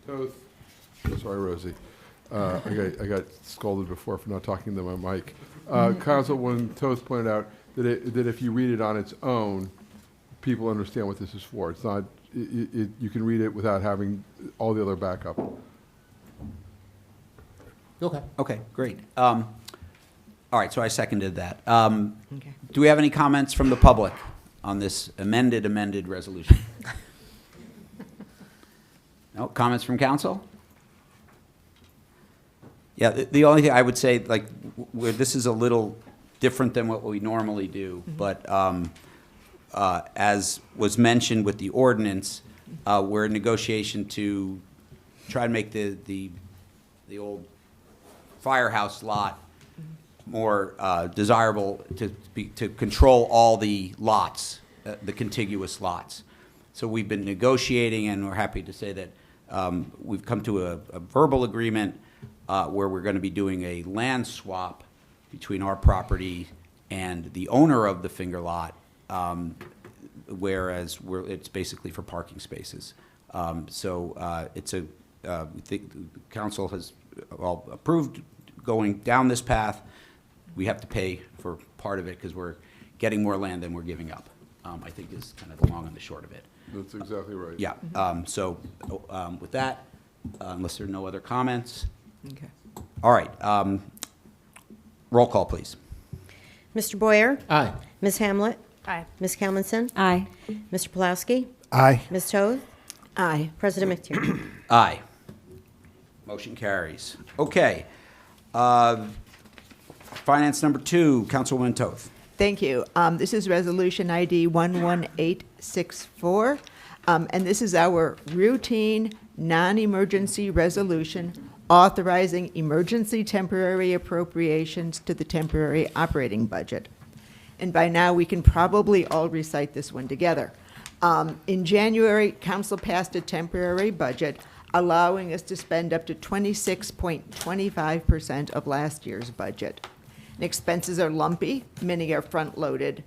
Toth, sorry, Rosie, I got scolded before for not talking to my mic. Councilwoman Toth pointed out that if you read it on its own, people understand what this is for. It's not, you can read it without having all the other backup. Okay. Okay, great. All right, so I seconded that. Okay. Do we have any comments from the public on this amended resolution? No, comments from council? Yeah, the only thing I would say, like, where this is a little different than what we normally do, but as was mentioned with the ordinance, we're in negotiation to try to make the old firehouse lot more desirable to control all the lots, the contiguous lots. So we've been negotiating, and we're happy to say that we've come to a verbal agreement where we're going to be doing a land swap between our property and the owner of the finger lot, whereas it's basically for parking spaces. So it's we think the council has all approved going down this path. We have to pay for part of it because we're getting more land than we're giving up, I think is kind of the long and the short of it. That's exactly right. Yeah, so with that, unless there are no other comments, Okay. all right, roll call, please. Mr. Boyer? Aye. Ms. Hamlet? Aye. Ms. Kalmanson? Aye. Mr. Pulaski? Aye. Ms. Toth? Aye. President McTiernan? Aye. Motion carries. Okay. Finance number 2, Councilwoman Toth. Thank you. This is Resolution ID 11864, and this is our routine, non-emergency resolution authorizing emergency temporary appropriations to the temporary operating budget. And by now, we can probably all recite this one together. In January, council passed a temporary budget allowing us to spend up to 26.25% of last year's budget. And expenses are lumpy, many are front-loaded,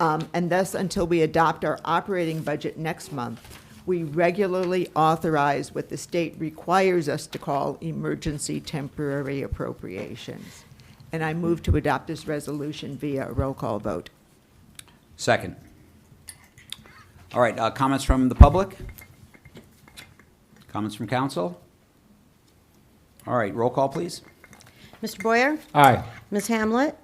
and thus, until we adopt our operating budget next month, we regularly authorize what the state requires us to call emergency temporary appropriations. And I move to adopt this resolution via a roll call vote. Second. All right, comments from the public? Comments from council? All right, roll call, please. Mr. Boyer? Aye. Ms. Hamlet?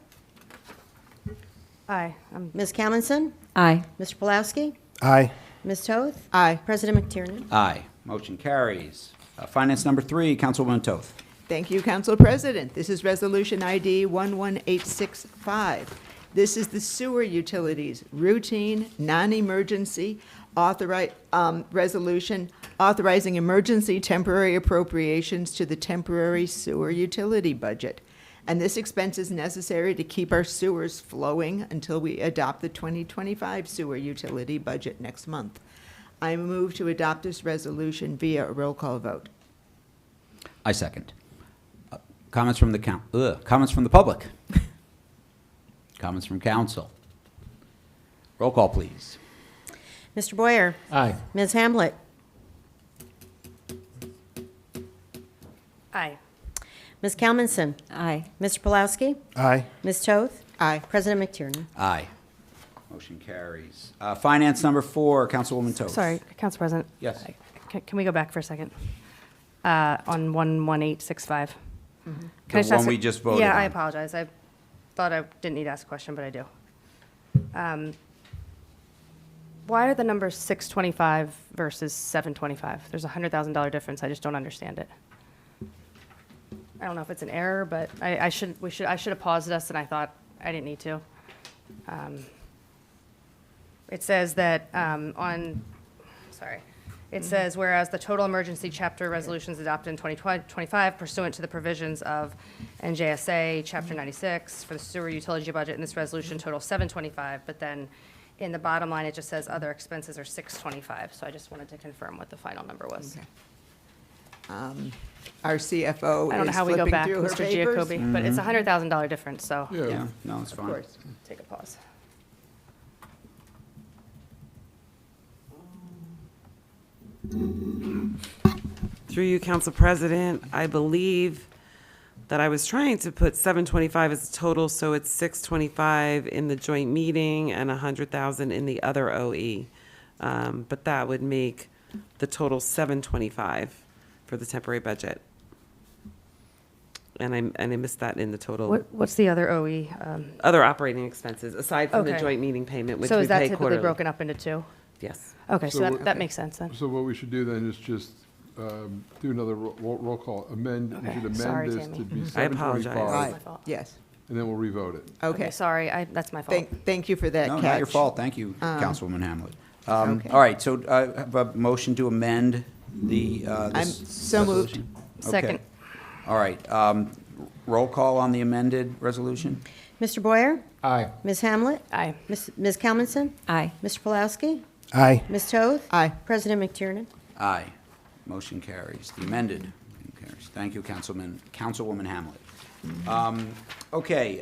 Aye. Ms. Kalmanson? Aye. Mr. Pulaski? Aye. Ms. Toth? Aye. President McTiernan? Aye. Motion carries. Finance number 3, Councilwoman Toth. Thank you, Council President. This is Resolution ID 11865. This is the sewer utilities routine, non-emergency resolution authorizing emergency temporary appropriations to the temporary sewer utility budget. And this expense is necessary to keep our sewers flowing until we adopt the 2025 sewer utility budget next month. I move to adopt this resolution via a roll call vote. I second. Comments from the comments from the public? Comments from council? Roll call, please. Mr. Boyer? Aye. Ms. Hamlet? Aye. Ms. Kalmanson? Aye. Mr. Pulaski? Aye. Ms. Toth? Aye. President McTiernan? Aye. Motion carries. Finance number 4, Councilwoman Toth. Sorry, Council President. Yes. Can we go back for a second? On 11865. Can I The just one ask we a- just voted Yeah, I on. apologize. thought I didn't need to ask a question, but I do. Why are the numbers 625 versus 725? There's a $100,000 difference. I just don't understand it. I don't know if it's an error, but I should have paused this, and I thought I didn't need to. It says that it says, whereas the total emergency chapter resolutions adopted in 2025 pursuant to the provisions of NJSA Chapter 96 for the sewer utility budget, and this resolution totals 725, but then in the bottom line, it just says other expenses are 625. So I just wanted to confirm what the final number was. Our CFO I don't know is how we go flipping back, through her Mr. papers. Giacobbe, but it's a $100,000 difference, so Yeah, no, it's Of fine. course. take a pause. Through you, Council President, I believe that I was trying to put 725 as a total, so it's 625 in the joint meeting and 100,000 in the other OE. But that would make the total 725 for the temporary budget. And I missed that in the total. What's the other OE? Other operating expenses, aside from the Okay. joint meeting payment, which So we is that pay typically quarterly. broken up into two? Yes. Okay, So so we're- that makes sense then. So what we should do then is just do another roll call, amend, we Okay. should Sorry, amend this Tammy. to be I apologize. 725, Right, my fault. yes. and then we'll revote it. Okay. Sorry, that's my fault. Thank you for that No, catch. not your fault. Thank you, Councilwoman Hamlet. Okay. All right, so I have a motion to amend the, I'm this so moved. resolution. Okay. Second. All right, roll call on the amended resolution? Mr. Boyer? Aye. Ms. Hamlet? Aye. Ms. Kelmanson? Aye. Mr. Pulowski? Aye. Ms. Toth? Aye. President McTiernan? Aye. Motion carries. The amended carries. Thank you, Councilwoman Hamlet. Okay,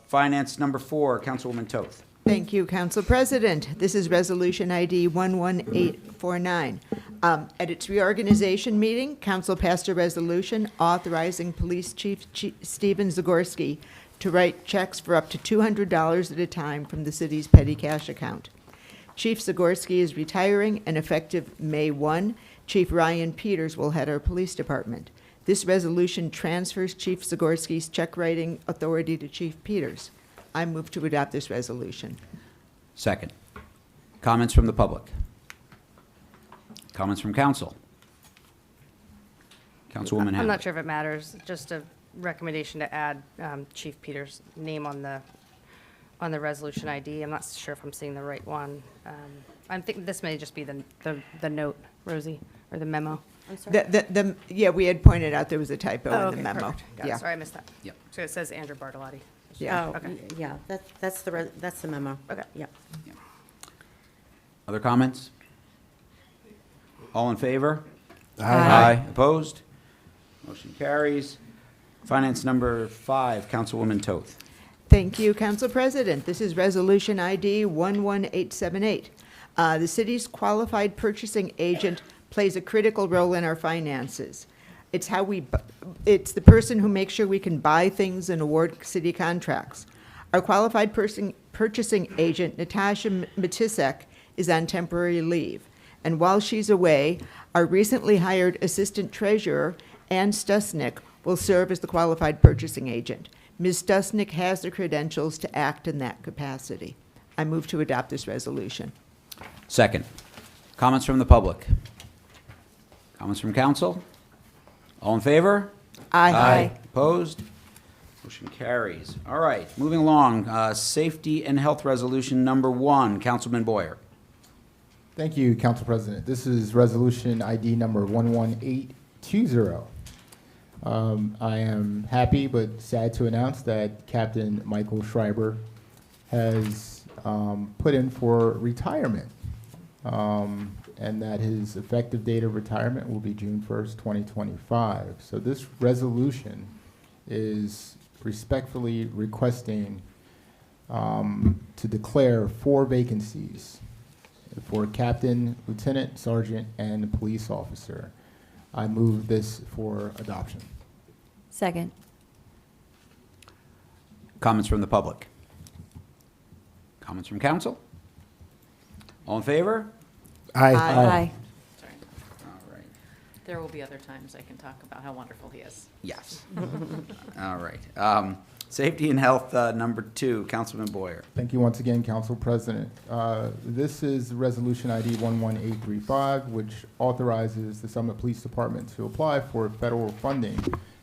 finance number 4, Councilwoman Toth. Thank you, Council President. This is Resolution ID 11849. At its reorganization meeting, Council passed a resolution authorizing Police Chief Stephen Zagorski to write checks for up to $200 at a time from the city's petty cash account. Chief Zagorski is retiring, and effective May 1, Chief Ryan Peters will head our police department. This resolution transfers Chief Zagorski's check-writing authority to Chief Peters. I move to adopt this resolution. Second. Comments from the public? Comments from council? Councilwoman Hamlet. I'm not sure if it matters, just a recommendation to add Chief Peters' name on the resolution ID. I'm not sure if I'm seeing the right one. I'm thinking this may just be the note, Rosie, or the memo. I'm sorry. Yeah, we had pointed out there was a typo Oh, in the okay, memo. perfect. Got it. Yeah. Sorry, I missed that. Yep. So it says Andrew Bartolotti. Yeah. Oh, Okay. yeah, that's the memo. Okay. Yep. Other comments? All in favor? Aye. Opposed? Motion carries. Finance number 5, Councilwoman Toth. Thank you, Council President. This is Resolution ID 11878. The city's qualified purchasing agent plays a critical role in our finances. It's it's the person who makes sure we can buy things and award city contracts. Our qualified purchasing agent, Natasha Matisek, is on temporary leave. And while she's away, our recently hired assistant treasurer, Ann Stusnick, will serve as the qualified purchasing agent. Ms. Stusnick has the credentials to act in that capacity. I move to adopt this resolution. Second. Comments from the public? Comments from council? All in favor? Opposed? Motion carries. All right, moving along. Safety and Health Resolution number 1, Councilman Boyer. Thank you, Council President. This is Resolution ID number 11820. I am happy but sad to announce that Captain Michael Schreiber has put in for retirement, and that his effective date of retirement will be June 1st, 2025. So this resolution is respectfully requesting to declare 4 vacancies for captain, lieutenant, sergeant, and police officer. I move this for adoption. Second. Comments from the public? Comments from council? All in favor? Aye. Aye. Sorry. All right. There will be other times I can talk about how wonderful he is. Yes. All right. Safety and Health, number 2, Councilman Boyer. Thank you once again, Council President. This is Resolution ID 11835, which authorizes the Summit Police Department to apply for federal funding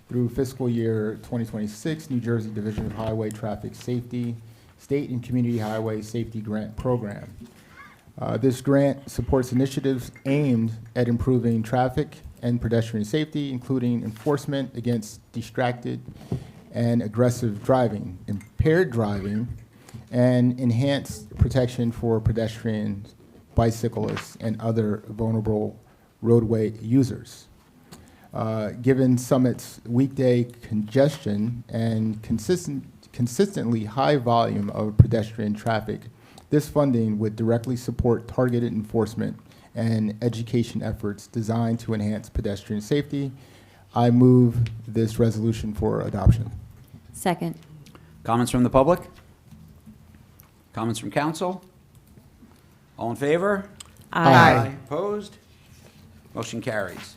through fiscal year 2026 New Jersey Division of Highway Traffic Safety State and Community Highway Safety Grant Program. This grant supports initiatives aimed at improving traffic and pedestrian safety, including enforcement against distracted and aggressive driving, impaired driving, and enhanced protection for pedestrians, bicyclists, and other vulnerable roadway users. Given Summit's weekday congestion and consistently high volume of pedestrian traffic, this funding would directly support targeted enforcement and education efforts designed to enhance pedestrian safety. I move this resolution for adoption. Second. Comments from the public? Comments from council? All in favor? Aye. Opposed? Motion carries.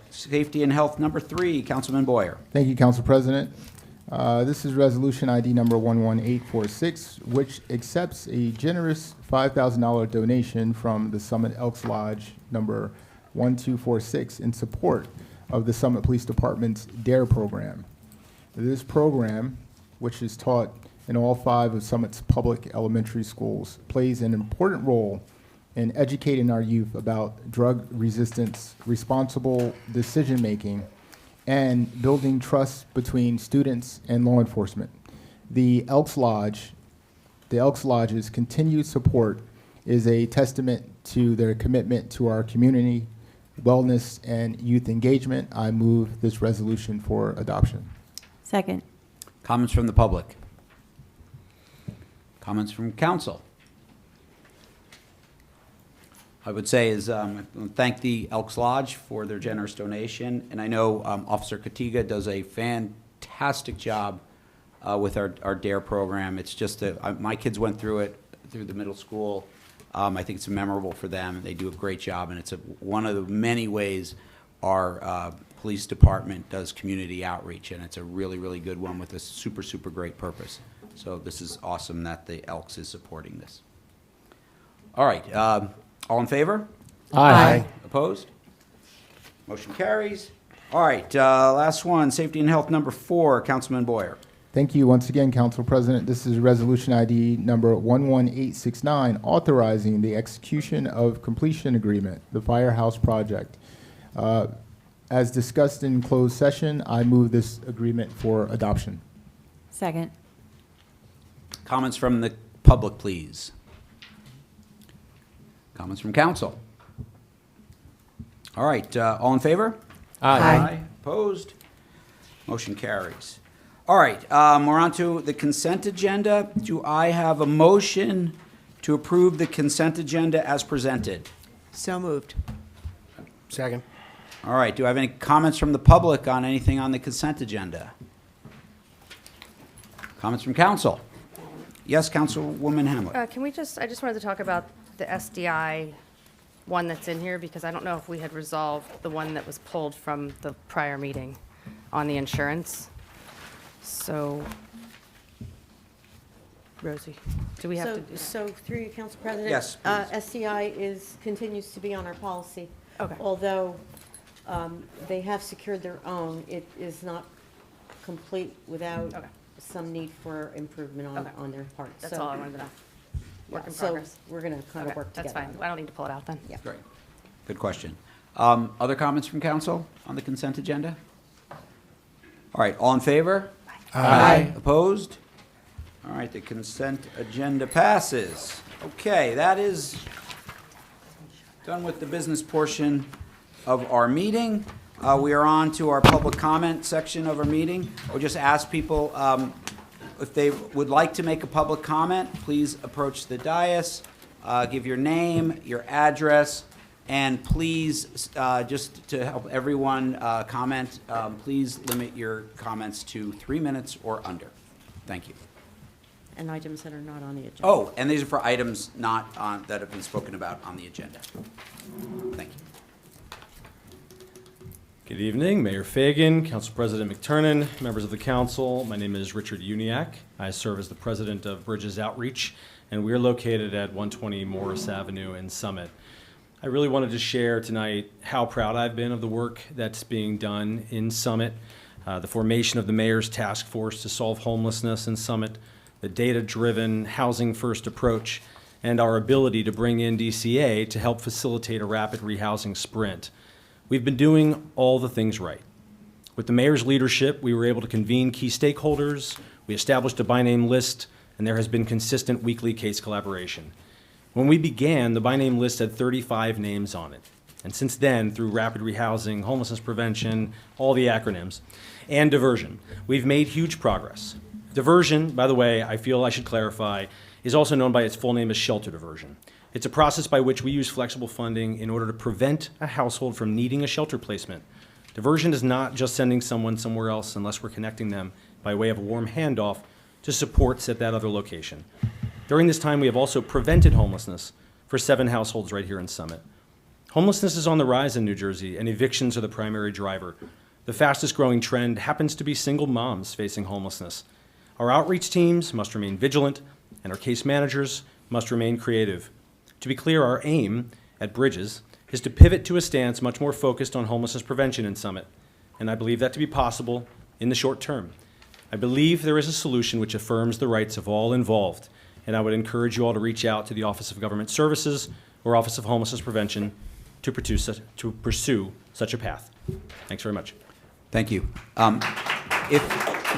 Safety and Health, number 3, Councilman Boyer. Thank you, Council President. This is Resolution ID number 11846, which accepts a generous $5,000 donation from the Summit Elks Lodge number 1246 in support of the Summit Police Department's DARE program. This program, which is taught in all 5 of Summit's public elementary schools, plays an important role in educating our youth about drug resistance, responsible decision-making, and building trust between students and law enforcement. The Elks Lodge's continued support is a testament to their commitment to our community, wellness, and youth engagement. I move this resolution for adoption. Second. Comments from the public? Comments from council? I would say is thank the Elks Lodge for their generous donation, and I know Officer Katiga does a fantastic job with our DARE program. It's just my kids went through it through the middle school. I think it's memorable for them. They do a great job, and it's one of the many ways our police department does community outreach, and it's a really, really good one with a super, super great purpose. So this is awesome that the Elks is supporting this. All right. All in favor? Aye. Opposed? Motion carries. All right, last one, Safety and Health, number 4, Councilman Boyer. Thank you once again, Council President. This is Resolution ID number 11869, authorizing the execution of completion agreement, the Firehouse Project. As discussed in closed session, I move this agreement for adoption. Second. Comments from the public, please. Comments from council. All right, all in favor? Aye. Opposed? Motion carries. All right, we're on to the consent agenda. Do I have a motion to approve the consent agenda as presented? So moved. Second. All right, do I have any comments from the public on anything on the consent agenda? Comments from council? Yes, Councilwoman Hamlet. I just wanted to talk about the SDI one that's in here, because I don't know if we had resolved the one that was pulled from the prior meeting on the insurance. So, Rosie, do we have to? So through you, Council President? Yes, please. SCI continues to be on our policy. Okay. Although they have secured their own, it is not complete without Okay. some need for improvement Okay. on their part. That's So, all I wanted to know. Work in so progress. we're going to kind of Okay, work together. that's fine. I don't need to pull it out then. Yeah. Great. Good question. Other comments from council on the consent agenda? All right, all in favor? Aye. Opposed? All right, the consent agenda passes. Okay, that is done with the business portion of our meeting. We are on to our public comment section of our meeting. I would just ask people, if they would like to make a public comment, please approach the dais, give your name, your address, and please, just to help everyone comment, please limit your comments to 3 minutes or under. Thank you. And items that are not on the agenda. Oh, and these are for items not on, that have been spoken about on the agenda. Thank you. Good evening, Mayor Fagan, Council President McTurnan, members of the council. My name is Richard Uniacke. I serve as the president of Bridges Outreach, and we are located at 120 Morris Avenue in Summit. I really wanted to share tonight how proud I've been of the work that's being done in Summit, the formation of the mayor's task force to solve homelessness in Summit, the data-driven housing-first approach, and our ability to bring in DCA to help facilitate a rapid rehousing sprint. We've been doing all the things right. With the mayor's leadership, we were able to convene key stakeholders, we established a by-name list, and there has been consistent weekly case collaboration. When we began, the by-name list had 35 names on it. And since then, through rapid rehousing, homelessness prevention, all the acronyms, and diversion, we've made huge progress. Diversion, by the way, I feel I should clarify, is also known by its full name as shelter diversion. It's a process by which we use flexible funding in order to prevent a household from needing a shelter placement. Diversion is not just sending someone somewhere else unless we're connecting them by way of a warm handoff to supports at that other location. During this time, we have also prevented homelessness for 7 households right here in Summit. Homelessness is on the rise in New Jersey, and evictions are the primary driver. The fastest growing trend happens to be single moms facing homelessness. Our outreach teams must remain vigilant, and our case managers must remain creative. To be clear, our aim at Bridges is to pivot to a stance much more focused on homelessness prevention in Summit, and I believe that to be possible in the short term. I believe there is a solution which affirms the rights of all involved, and I would encourage you all to reach out to the Office of Government Services or Office of Homelessness Prevention to pursue such a path. Thanks very much. Thank you.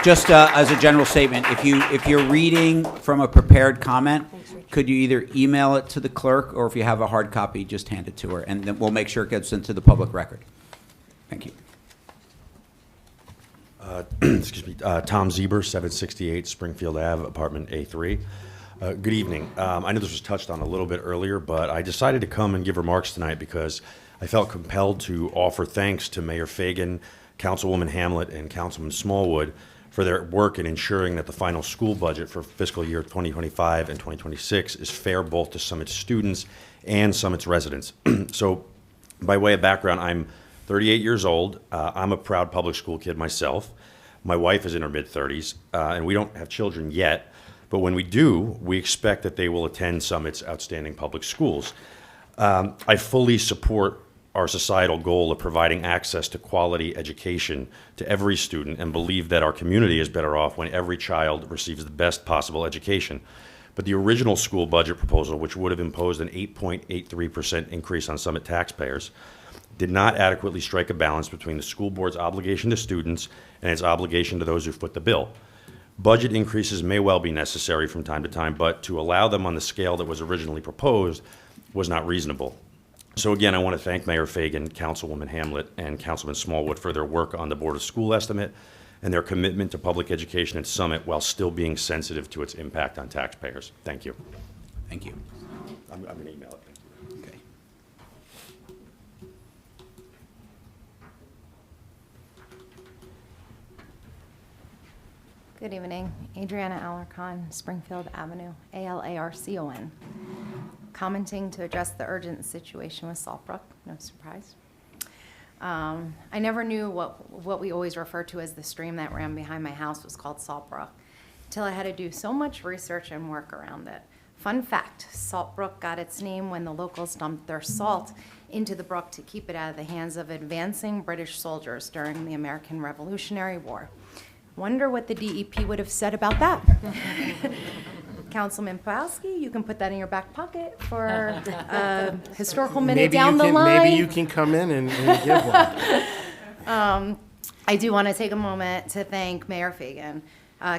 Just as a general statement, if you're reading from a prepared comment, could you either email it to the clerk, or if you have a hard copy, just hand it to her, and then we'll make sure it gets into the public record. Thank you. Excuse me, Tom Zieber, 768 Springfield Ave, apartment A3. Good evening. I know this was touched on a little bit earlier, but I decided to come and give remarks tonight because I felt compelled to offer thanks to Mayor Fagan, Councilwoman Hamlet, and Councilman Smallwood for their work in ensuring that the final school budget for fiscal year 2025 and 2026 is fair both to Summit's students and Summit's residents. So, by way of background, I'm 38 years old. I'm a proud public school kid myself. My wife is in her mid-30s, and we don't have children yet. But when we do, we expect that they will attend Summit's outstanding public schools. I fully support our societal goal of providing access to quality education to every student and believe that our community is better off when every child receives the best possible education. But the original school budget proposal, which would have imposed an 8.83% increase on Summit taxpayers, did not adequately strike a balance between the school board's obligation to students and its obligation to those who foot the bill. Budget increases may well be necessary from time to time, but to allow them on the scale that was originally proposed was not reasonable. So again, I want to thank Mayor Fagan, Councilwoman Hamlet, and Councilman Smallwood for their work on the Board of School Estimate and their commitment to public education at Summit while still being sensitive to its impact on taxpayers. Thank you. Thank you. I'm going to email it. Okay. Good evening. Adriana Alarcon, Springfield Avenue, ALARCON. Commenting to address the urgent situation with Saltbrook, no surprise. I never knew what we always refer to as the stream that ran behind my house was called Saltbrook, until I had to do so much research and work around it. Fun fact, Saltbrook got its name when the locals dumped their salt into the brook to keep it out of the hands of advancing British soldiers during the American Revolutionary War. Wonder what the DEP would have said about that. Councilman Pawlowski, you can put that in your back pocket for a historical minute down the line. Maybe you can come in and give one. I do want to take a moment to thank Mayor Fagan,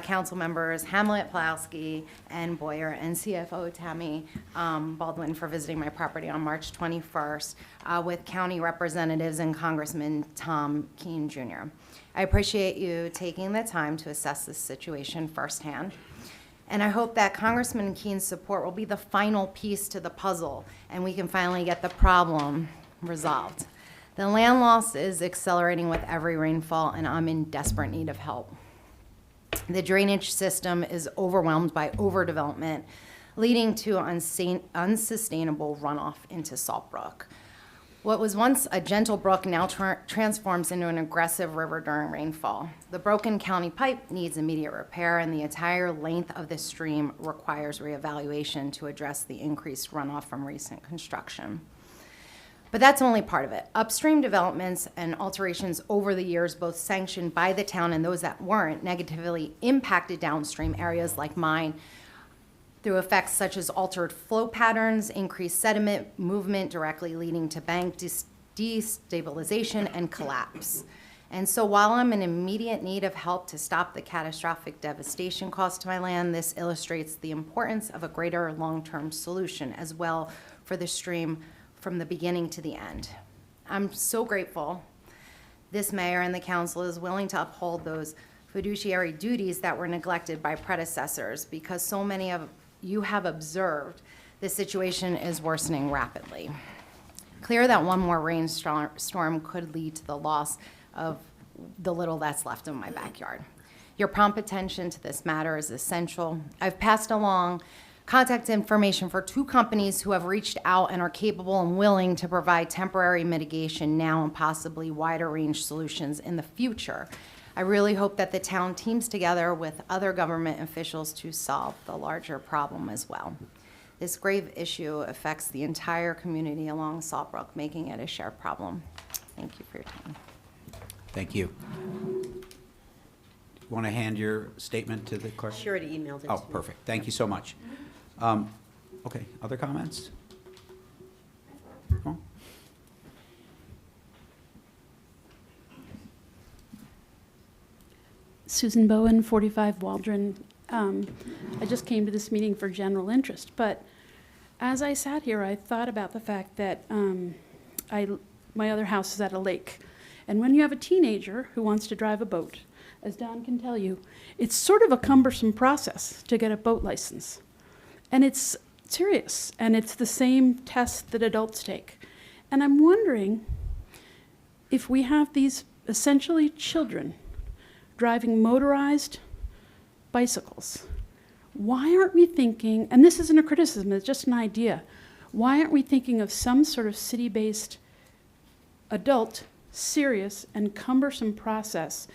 council members Hamlet, Pawlowski, and Boyer, and CFO Tammy Baldwin for visiting my property on March 21st with county representatives and Congressman Tom Keene Jr. I appreciate you taking the time to assess this situation firsthand. And I hope that Congressman Keene's support will be the final piece to the puzzle and we can finally get the problem resolved. The land loss is accelerating with every rainfall and I'm in desperate need of help. The drainage system is overwhelmed by overdevelopment, leading to unsustainable runoff into Saltbrook. What was once a gentle brook now transforms into an aggressive river during rainfall. The broken county pipe needs immediate repair, and the entire length of the stream requires reevaluation to address the increased runoff from recent construction. But that's only part of it. Upstream developments and alterations over the years, both sanctioned by the town and those that weren't, negatively impacted downstream areas like mine through effects such as altered flow patterns, increased sediment movement directly leading to bank destabilization and collapse. And so while I'm in immediate need of help to stop the catastrophic devastation caused to my land, this illustrates the importance of a greater long-term solution as well for the stream from the beginning to the end. I'm so grateful this mayor and the council is willing to uphold those fiduciary duties that were neglected by predecessors, because so many of you have observed the situation is worsening rapidly. Clear that one more rainstorm could lead to the loss of the little that's left of my backyard. Your prompt attention to this matter is essential. I've passed along contact information for 2 companies who have reached out and are capable and willing to provide temporary mitigation now and possibly wider range solutions in the future. I really hope that the town teams together with other government officials to solve the larger problem as well. This grave issue affects the entire community along Sawbrook, making it a shared problem. Thank you for your time. Thank you. Want to hand your statement to the clerk? She already emailed it Oh, to me. perfect. Thank you so much. Okay, other comments? No? Susan Bowen, 45 Waldron. I just came to this meeting for general interest, but as I sat here, I thought about the fact that my other house is at a lake. And when you have a teenager who wants to drive a boat, as Don can tell you, it's sort of a cumbersome process to get a boat license. And it's serious, and it's the same test that adults take. And I'm wondering if we have these essentially children driving motorized bicycles, why aren't we thinking, and this isn't a criticism, it's just an idea, why aren't we thinking of some sort of city-based adult, serious, and cumbersome process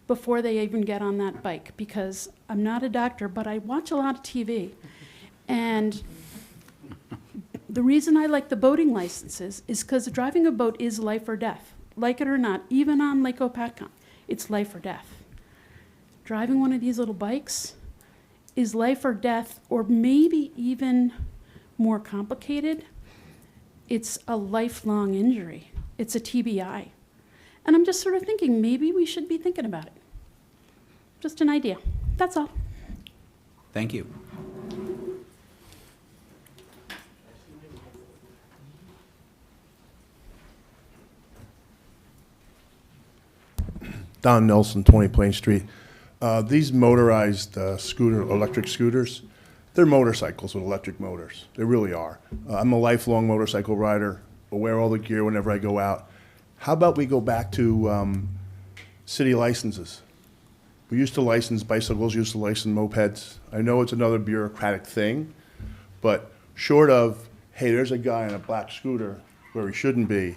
before they even get on that bike? Because I'm not a doctor, but I watch a lot of TV. And the reason I like the boating licenses is because driving a boat is life or death. Like it or not, even on Lake Opatcon, it's life or death. Driving one of these little bikes is life or death, or maybe even more complicated. It's a lifelong injury. It's a TBI. And I'm just sort of thinking, maybe we should be thinking about it. Just an idea. That's all. Thank you. Don Nelson, 20 Plain Street. These motorized electric scooters, they're motorcycles with electric motors. They really are. I'm a lifelong motorcycle rider. I wear all the gear whenever I go out. How about we go back to city licenses? We used to license bicycles, used to license mopeds. I know it's another bureaucratic thing, but short of, hey, there's a guy on a black scooter where he shouldn't be.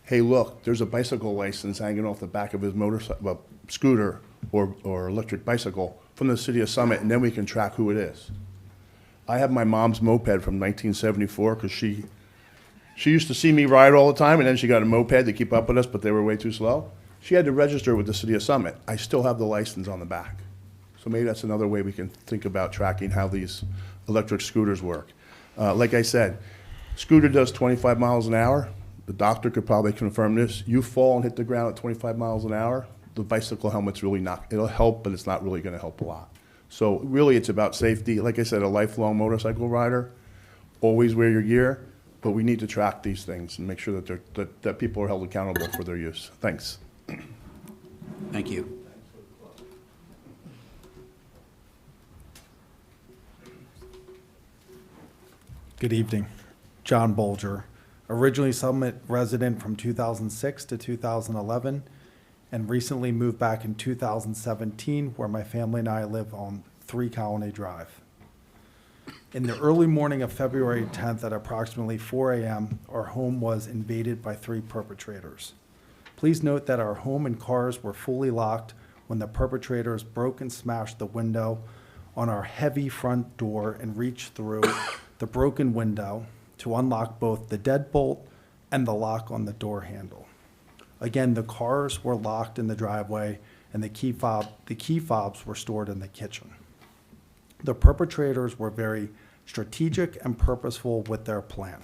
Hey, look, there's a bicycle license hanging off the back of his motorcycle, scooter or electric bicycle from the city of Summit, and then we can track who it is. I have my mom's moped from 1974 because she used to see me ride all the time, and then she got a moped to keep up with us, but they were way too slow. She had to register with the city of Summit. I still have the license on the back. So maybe that's another way we can think about tracking how these electric scooters work. Like I said, scooter does 25 miles an hour. The doctor could probably confirm this. You fall and hit the ground at 25 miles an hour, the bicycle helmet's really not, it'll help, but it's not really gonna help a lot. So really it's about safety. Like I said, a lifelong motorcycle rider, always wear your gear, but we need to track these things and make sure that that people are held accountable for their use. Thanks. Thank you. Good evening. John Bolger, originally Summit resident from 2006 to 2011, and recently moved back in 2017, where my family and I live on 3 Colony Drive. In the early morning of February 10th at approximately 4 a.m., our home was invaded by 3 perpetrators. Please note that our home and cars were fully locked when the perpetrators broke and smashed the window on our heavy front door and reached through the broken window to unlock both the deadbolt and the lock on the door handle. Again, the cars were locked in the driveway and the key fobs were stored in the kitchen. The perpetrators were very strategic and purposeful with their plan.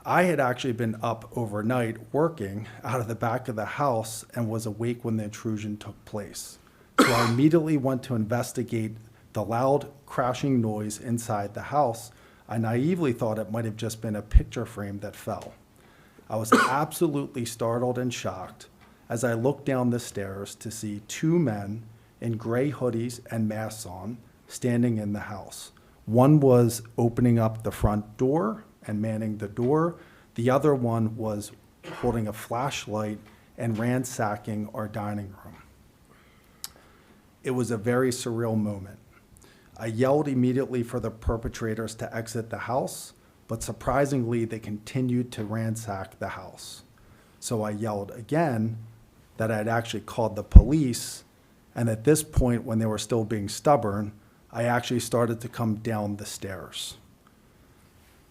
I had actually been up overnight working out of the back of the house and was awake when the intrusion took place. So I immediately went to investigate the loud crashing noise inside the house. I naively thought it might have just been a picture frame that fell. I was absolutely startled and shocked as I looked down the stairs to see 2 men in gray hoodies and masks on standing in the house. One was opening up the front door and manning the door. The other one was holding a flashlight and ransacking our dining room. It was a very surreal moment. I yelled immediately for the perpetrators to exit the house, but surprisingly, they continued to ransack the house. So I yelled again that I had actually called the police, and at this point, when they were still being stubborn, I actually started to come down the stairs.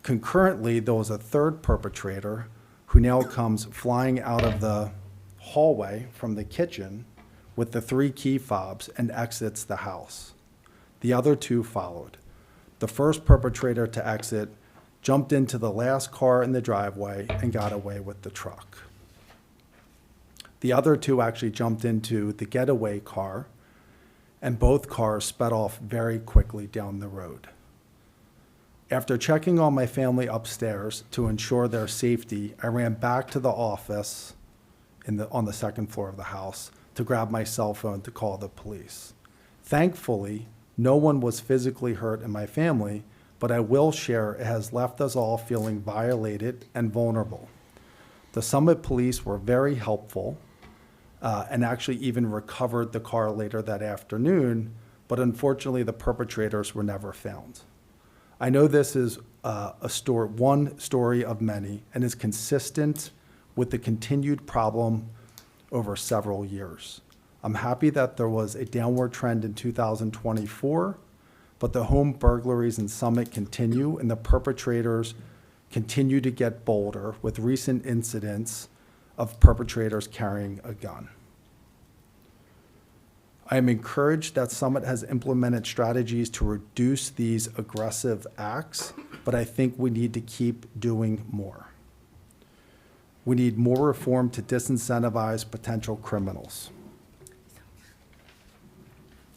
Concurrently, there was a 3rd perpetrator who now comes flying out of the hallway from the kitchen with the 3 key fobs and exits the house. The other 2 followed. The first perpetrator to exit jumped into the last car in the driveway and got away with the truck. The other 2 actually jumped into the getaway car, and both cars sped off very quickly down the road. After checking on my family upstairs to ensure their safety, I ran back to the office on the 2nd floor of the house to grab my cell phone to call the police. Thankfully, no one was physically hurt in my family, but I will share it has left us all feeling violated and vulnerable. The Summit police were very helpful and actually even recovered the car later that afternoon, but unfortunately the perpetrators were never found. I know this is one story of many and is consistent with the continued problem over several years. I'm happy that there was a downward trend in 2024, but the home burglaries in Summit continue and the perpetrators continue to get bolder with recent incidents of perpetrators carrying a gun. I am encouraged that Summit has implemented strategies to reduce these aggressive acts, but I think we need to keep doing more. We need more reform to disincentivize potential criminals.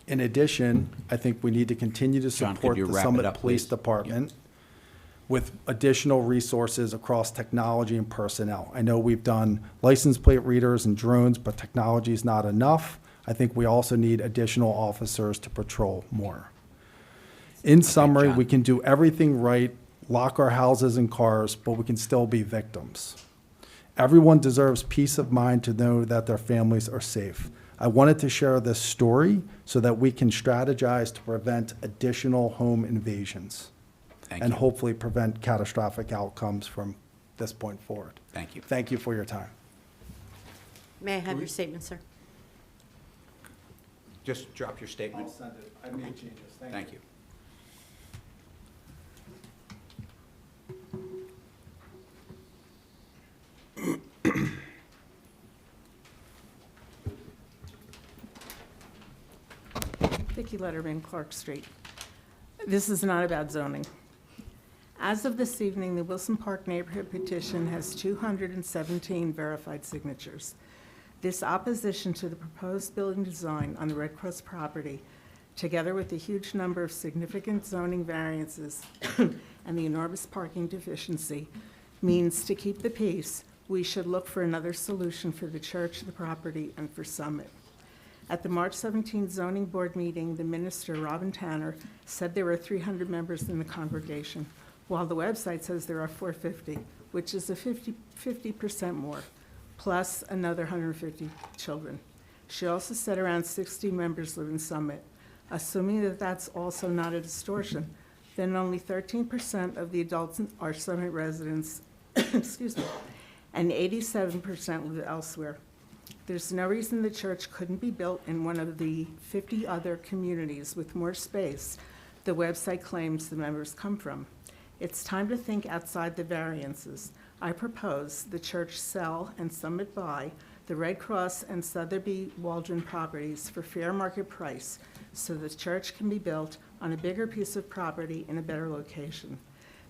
In addition, I think we need to continue to John, could support you the wrap it Summit up, Police please? Department with additional resources across technology and personnel. I know we've done license plate readers and drones, but technology is not enough. I think we also need additional officers to patrol more. In summary, we can do everything right, lock our houses and cars, but we can still be victims. Everyone deserves peace of mind to know that their families are safe. I wanted to share this story so that we can strategize to prevent additional home invasions and hopefully prevent catastrophic outcomes from this point forward. Thank you. Thank you for your time. May I have your statement, sir? Just drop your statement. I'll send it. I made changes. Thank you. Vicki Letterman, Clark Street. This is not about zoning. As of this evening, the Wilson Park neighborhood petition has 217 verified signatures. This opposition to the proposed building design on the Red Cross property, together with the huge number of significant zoning variances and the enormous parking deficiency, means to keep the peace, we should look for another solution for the church, the property, and for Summit. At the March 17th zoning board meeting, the minister, Robin Tanner, said there were 300 members in the congregation, while the website says there are 450, which is a 50% more, plus another 150 children. She also said around 60 members live in Summit. Assuming that that's also not a distortion, then only 13% of the adults are Summit residents, excuse me, and 87% live elsewhere. There's no reason the church couldn't be built in one of the 50 other communities with more space the website claims the members come from. It's time to think outside the variances. I propose the church sell and Summit buy the Red Cross and Sotheby Waldron properties for fair market price so the church can be built on a bigger piece of property in a better location.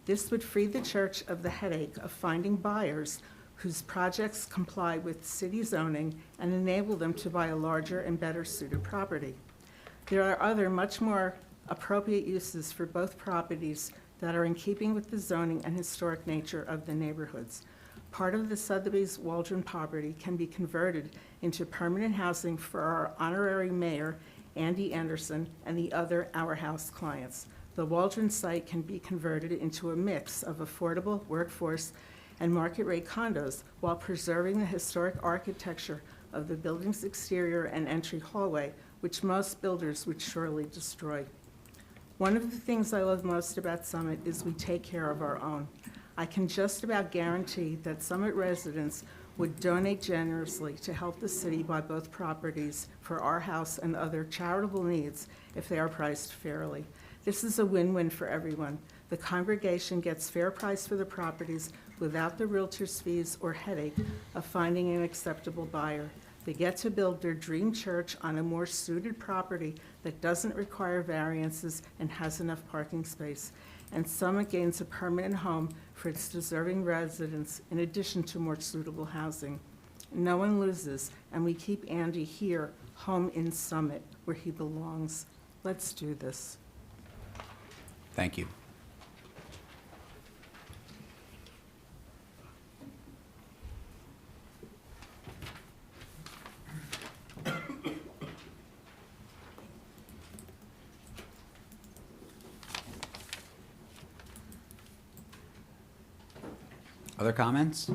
This would free the church of the headache of finding buyers whose projects comply with city zoning and enable them to buy a larger and better suited property. There are other much more appropriate uses for both properties that are in keeping with the zoning and historic nature of the neighborhoods. Part of the Sotheby's Waldron property can be converted into permanent housing for our honorary mayor, Andy Anderson, and the other Our House clients. The Waldron site can be converted into a mix of affordable workforce and market-rate condos while preserving the historic architecture of the building's exterior and entry hallway, which most builders would surely destroy. One of the things I love most about Summit is we take care of our own. I can just about guarantee that Summit residents would donate generously to help the city buy both properties for Our House and other charitable needs if they are priced fairly. This is a win-win for everyone. The congregation gets fair price for the properties without the realtor's fees or headache of finding an acceptable buyer. They get to build their dream church on a more suited property that doesn't require variances and has enough parking space. And Summit gains a permanent home for its deserving residents in addition to more suitable housing. No one loses, and we keep Andy here, home in Summit, where he belongs. Let's do this. Thank you. Other comments?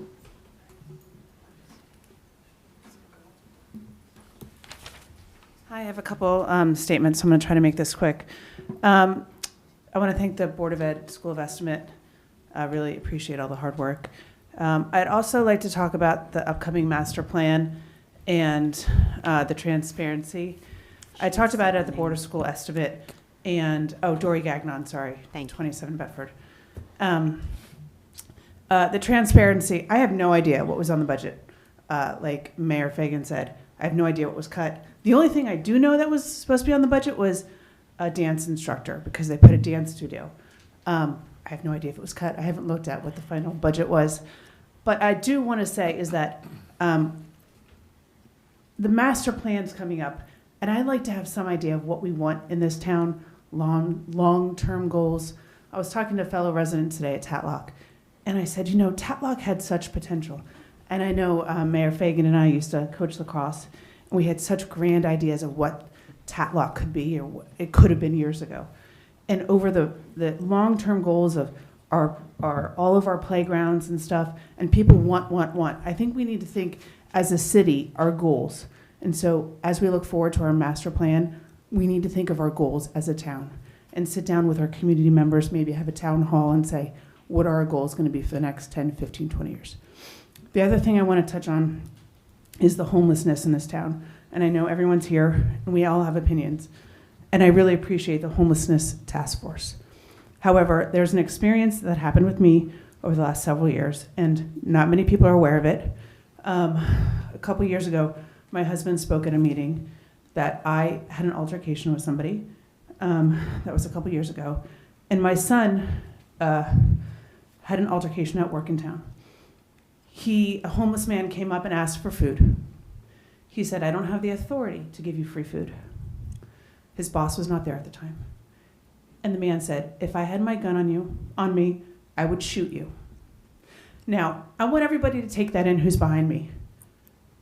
Hi, I have a couple statements. I'm going to try to make this quick. I want to thank the Board of Ed School of Estimate. I really appreciate all the hard work. I'd also like to talk about the upcoming master plan and the transparency. I talked about it at the Board of School Estimate and, Dory Gagnon, sorry, 27 Bedford. The transparency, I have no idea what was on the budget. Like Mayor Fagan said, I have no idea what was cut. The only thing I do know that was supposed to be on the budget was a dance instructor because they put a dance studio. I have no idea if it was cut. I haven't looked at what the final budget was. But I do want to say is that the master plan's coming up, and I'd like to have some idea of what we want in this town, long-term goals. I was talking to a fellow resident today at Tatlock, and I said, Tatlock had such potential. And I know Mayor Fagan and I used to coach lacrosse, and we had such grand ideas of what Tatlock could be or what it could have been years ago. And over the long-term goals of all of our playgrounds and stuff, and people want. I think we need to think as a city, our goals. And so as we look forward to our master plan, we need to think of our goals as a town and sit down with our community members, maybe have a town hall and say, what are our goals going to be for the next 10, 15, 20 years? The other thing I want to touch on is the homelessness in this town. And I know everyone's here, and we all have opinions. And I really appreciate the homelessness task force. However, there's an experience that happened with me over the last several years, and not many people are aware of it. A couple years ago, my husband spoke at a meeting that I had an altercation with somebody. That was a couple years ago. And my son had an altercation at work in town. A homeless man came up and asked for food. He said, I don't have the authority to give you free food. His boss was not there at the time. And the man said, if I had my gun on me, I would shoot you. Now, I want everybody to take that in who's behind me.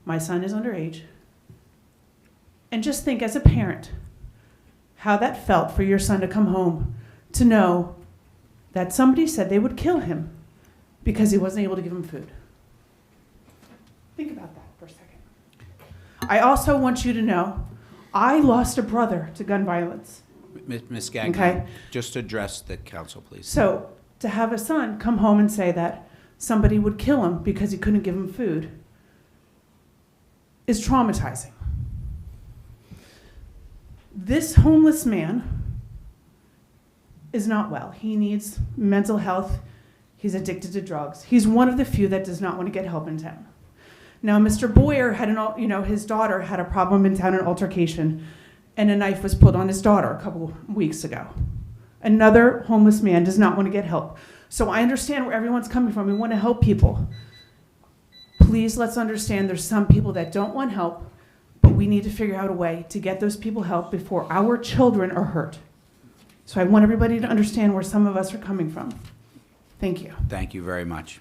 My son is underage. And just think as a parent, how that felt for your son to come home to know that somebody said they would kill him because he wasn't able to give him food. Think about that for a second. I also want you to know, I lost a brother to gun violence Ms. Gagnon, Okay. just address the council, please. So to have a son come home and say that somebody would kill him because he couldn't give him food is traumatizing. This homeless man is not well. He needs mental health. He's addicted to drugs. He's one of the few that does not want to get help in town. Now, Mr. Boyer had his daughter had a problem in town, an altercation, and a knife was pulled on his daughter a couple weeks ago. Another homeless man does not want to get help. So I understand where everyone's coming from. We want to help people. Please, let's understand there's some people that don't want help, but we need to figure out a way to get those people help before our children are hurt. So I want everybody to understand where some of us are coming from. Thank you. Thank you very much.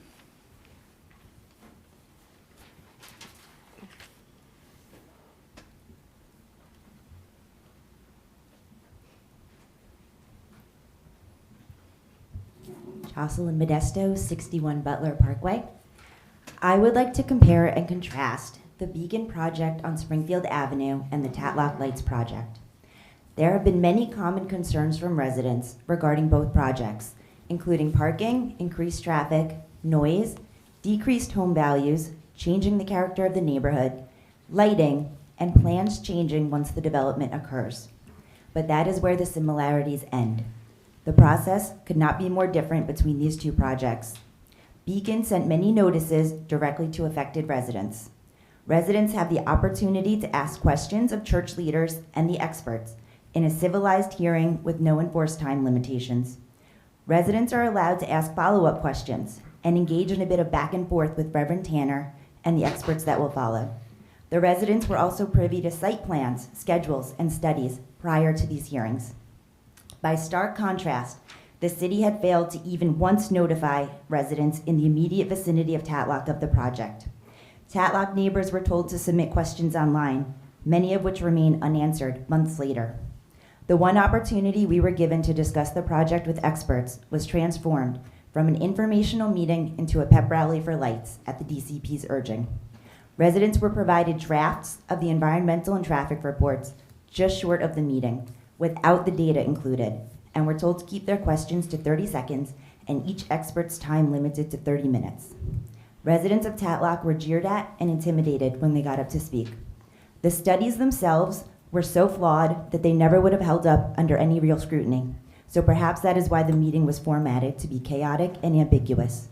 Jocelyn Modesto, 61 Butler Parkway. I would like to compare and contrast the Beacon project on Springfield Avenue and the Tatlock Lights project. There have been many common concerns from residents regarding both projects, including parking, increased traffic, noise, decreased home values, changing the character of the neighborhood, lighting, and plans changing once the development occurs. But that is where the similarities end. The process could not be more different between these two projects. Beacon sent many notices directly to affected residents. Residents have the opportunity to ask questions of church leaders and the experts in a civilized hearing with no enforced time limitations. Residents are allowed to ask follow-up questions and engage in a bit of back and forth with Reverend Tanner and the experts that will follow. The residents were also privy to site plans, schedules, and studies prior to these hearings. By stark contrast, the city had failed to even once notify residents in the immediate vicinity of Tatlock of the project. Tatlock neighbors were told to submit questions online, many of which remain unanswered months later. The one opportunity we were given to discuss the project with experts was transformed from an informational meeting into a pep rally for lights at the DCP's urging. Residents were provided drafts of the environmental and traffic reports just short of the meeting, without the data included, and were told to keep their questions to 30 seconds and each expert's time limited to 30 minutes. Residents of Tatlock were jeered at and intimidated when they got up to speak. The studies themselves were so flawed that they never would have held up under any real scrutiny, so perhaps that is why the meeting was formatted to be chaotic and ambiguous.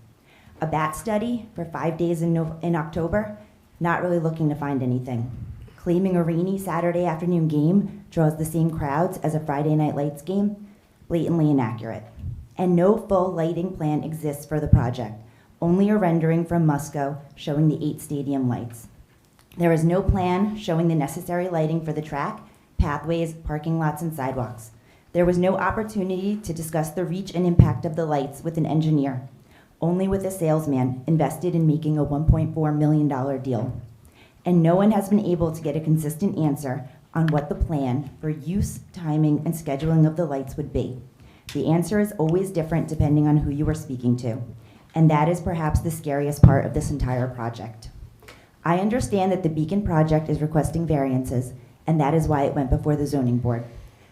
A bat study for 5 days in October, not really looking to find anything. Claiming a rainy Saturday afternoon game draws the same crowds as a Friday Night Lights game, blatantly inaccurate. And no full lighting plan exists for the project, only a rendering from Musco showing the 8 stadium lights. There is no plan showing the necessary lighting for the track, pathways, parking lots, and sidewalks. There was no opportunity to discuss the reach and impact of the lights with an engineer, only with a salesman invested in making a $1.4 million deal. And no one has been able to get a consistent answer on what the plan for use, timing, and scheduling of the lights would be. The answer is always different depending on who you are speaking to, and that is perhaps the scariest part of this entire project. I understand that the Beacon project is requesting variances, and that is why it went before the zoning board.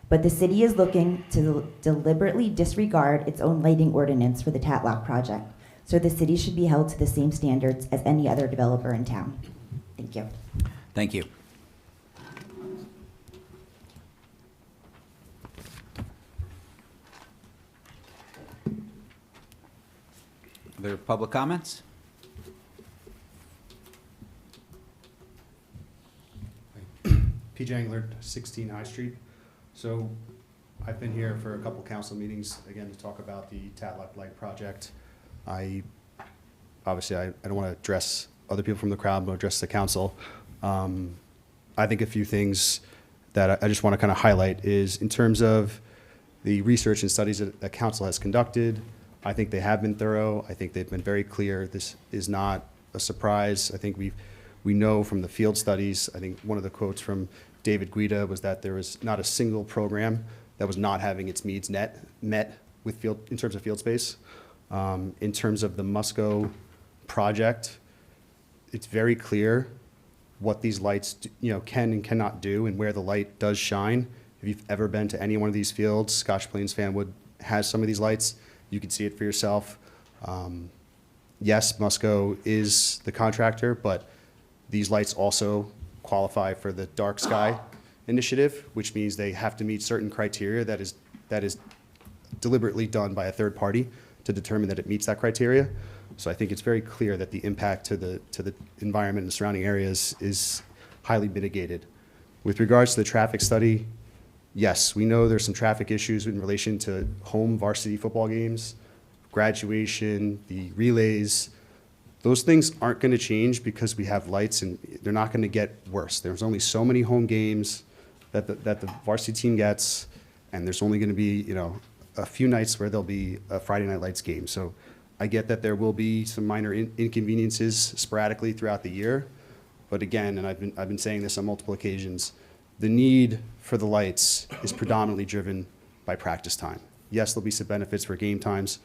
But the city is looking to deliberately disregard its own lighting ordinance for the Tatlock project, so the city should be held to the same standards as any other developer in town. Thank you. Thank you. Other public comments? P. Jangler, 16 High Street. So I've been here for a couple council meetings, again, to talk about the Tatlock Light project. Obviously, I don't want to address other people from the crowd, but address the council. I think a few things that I just want to kind of highlight is in terms of the research and studies that council has conducted, I think they have been thorough. I think they've been very clear. This is not a surprise. I think we know from the field studies, I think one of the quotes from David Guida was that there was not a single program that was not having its needs met with field, in terms of field space. In terms of the Musco project, it's very clear what these lights can and cannot do, and where the light does shine If you've ever been to any one of these fields, Scotch Plains Fanwood has some of these lights. You can see it for yourself. Yes, Musco is the contractor, but these lights also qualify for the dark sky initiative, which means they have to meet certain criteria that is deliberately done by a third party to determine that it meets that criteria. So I think it's very clear that the impact to the environment and the surrounding areas is highly mitigated. With regards to the traffic study, yes, we know there's some traffic issues in relation to home varsity football games, graduation, the relays. Those things aren't going to change because we have lights, and they're not going to get worse. There's only so many home games that the varsity team gets, and there's only going to be, you know, a few nights where there'll be a Friday Night Lights game. So I get that there will be some minor inconveniences sporadically throughout the year, but again, and I've been saying this on multiple occasions, the need for the lights is predominantly driven by practice time. Yes, there'll be some benefits for game times,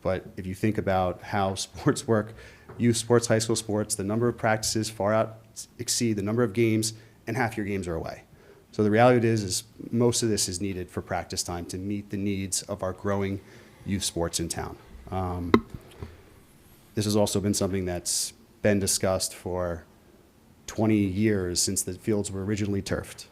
but if you think about how sports work, youth sports, high school sports, the number of practices far out exceed the number of games, and half your games are away. So the reality is most of this is needed for practice time to meet the needs of our growing youth sports in town. This has also been something that's been discussed for 20 years since the fields were originally turfed.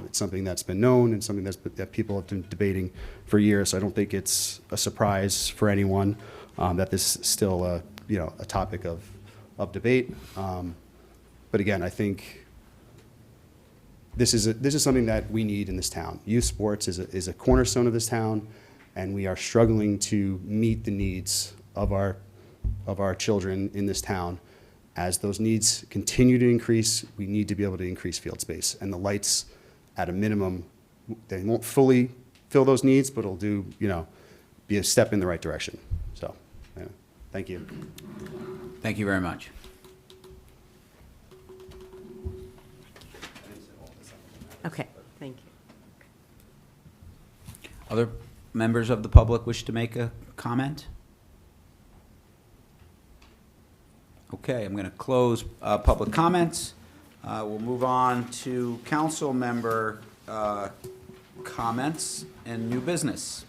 It's something that's been known and something that people have been debating for years. So I don't think it's a surprise for anyone that this is still a topic of debate. But again, I think this is something that we need in this town. Youth sports is a cornerstone of this town, and we are struggling to meet the needs of our children in this town. As those needs continue to increase, we need to be able to increase field space. And the lights, at a minimum, they won't fully fill those needs, but it'll do, be a step in the right direction. So, anyway, thank you. Thank you very much. Okay, thank you. Other members of the public wish to make a comment? Okay, I'm going to close public comments. We'll move on to council member comments and new business.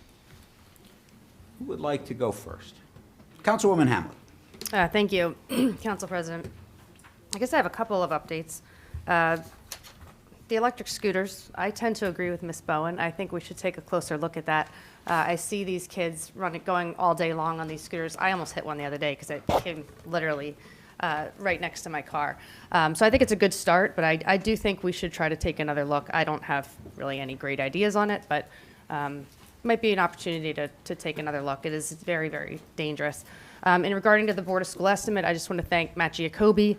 Who would like to go first? Councilwoman Hamlet. Thank you, Council President. I guess I have a couple of updates. The electric scooters, I tend to agree with Ms. Bowen. I think we should take a closer look at that. I see these kids going all day long on these scooters. I almost hit one the other day because it came literally right next to my car. So I think it's a good start, but I do think we should try to take another look. I don't have really any great ideas on it, but might be an opportunity to take another look. It is very, very dangerous. In regarding to the Board of School estimate, I just want to thank Matt Giacobbe.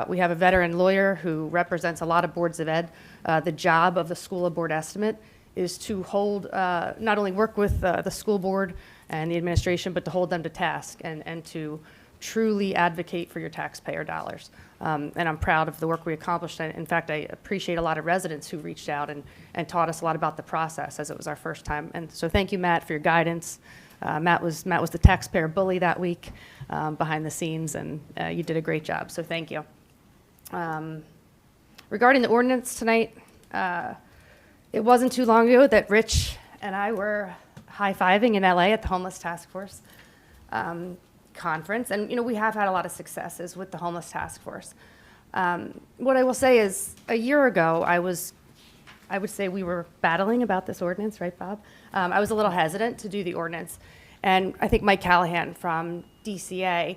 We have a veteran lawyer who represents a lot of boards of ed. The job of the School Board estimate is to hold, not only work with the school board and the administration, but to hold them to task and to truly advocate for your taxpayer dollars. And I'm proud of the work we accomplished. And in fact, I appreciate a lot of residents who reached out and taught us a lot about the process, as it was our first time. And so thank you, Matt, for your guidance. Matt was the taxpayer bully that week behind the scenes, and you did a great job, so thank you. Regarding the ordinance tonight, it wasn't too long ago that Rich and I were high-fiving in LA at the Homeless Task Force conference, and we have had a lot of successes with the Homeless Task Force. What I will say is, a year ago, I would say we were battling about this ordinance, right, Bob? I was a little hesitant to do the ordinance. And I think Mike Callahan from DCA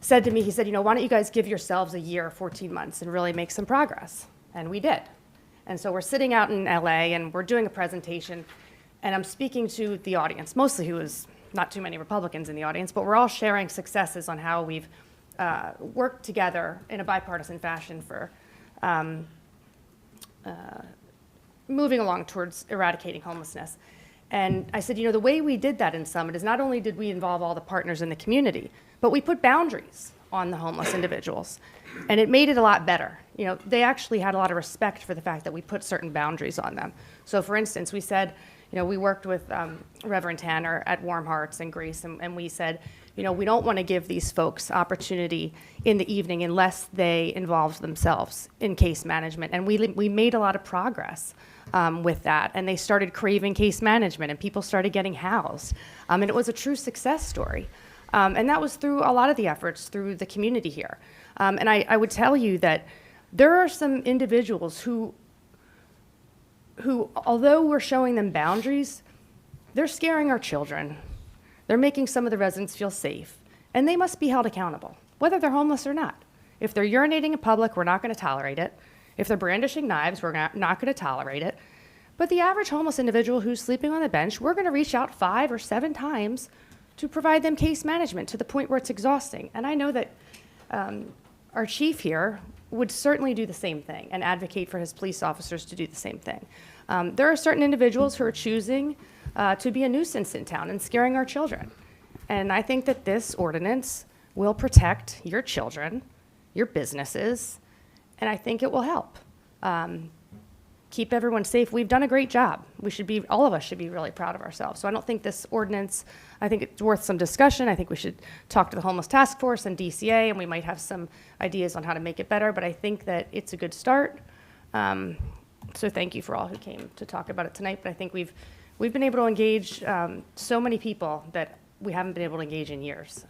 said to me, he said, why don't you guys give yourselves a year, 14 months, and really make some progress? And we did. And so we're sitting out in LA, and we're doing a presentation, and I'm speaking to the audience, mostly who is not too many Republicans in the audience, but we're all sharing successes on how we've worked together in a bipartisan fashion for moving along towards eradicating homelessness. And I said, the way we did that in Summit is not only did we involve all the partners in the community, but we put boundaries on the homeless individuals. And it made it a lot better. They actually had a lot of respect for the fact that we put certain boundaries on them. So for instance, we said, we worked with Reverend Tanner at Warm Hearts and Grace, and we said, we don't want to give these folks opportunity in the evening unless they involved themselves in case management. And we made a lot of progress with that. And they started craving case management, and people started getting housed. And it was a true success story. And that was through a lot of the efforts through the community here. And I would tell you that there are some individuals who, although we're showing them boundaries, they're scaring our children. They're making some of the residents feel safe, and they must be held accountable, whether they're homeless or not. If they're urinating in public, we're not going to tolerate it. If they're brandishing knives, we're not going to tolerate it. But the average homeless individual who's sleeping on the bench, we're going to reach out 5 or 7 times to provide them case management to the point where it's exhausting. And I know that our chief here would certainly do the same thing and advocate for his police officers to do the same thing. There are certain individuals who are choosing to be a nuisance in town and scaring our children. And I think that this ordinance will protect your children, your businesses, and I think it will help keep everyone safe. We've done a great job. All of us should be really proud of ourselves. So I don't think this ordinance, I think it's worth some discussion. I think we should talk to the Homeless Task Force and DCA, and we might have some ideas on how to make it better, but I think that it's a good start. So thank you for all who came to talk about it tonight, but I think we've been able to engage so many people that we haven't been able to engage in years.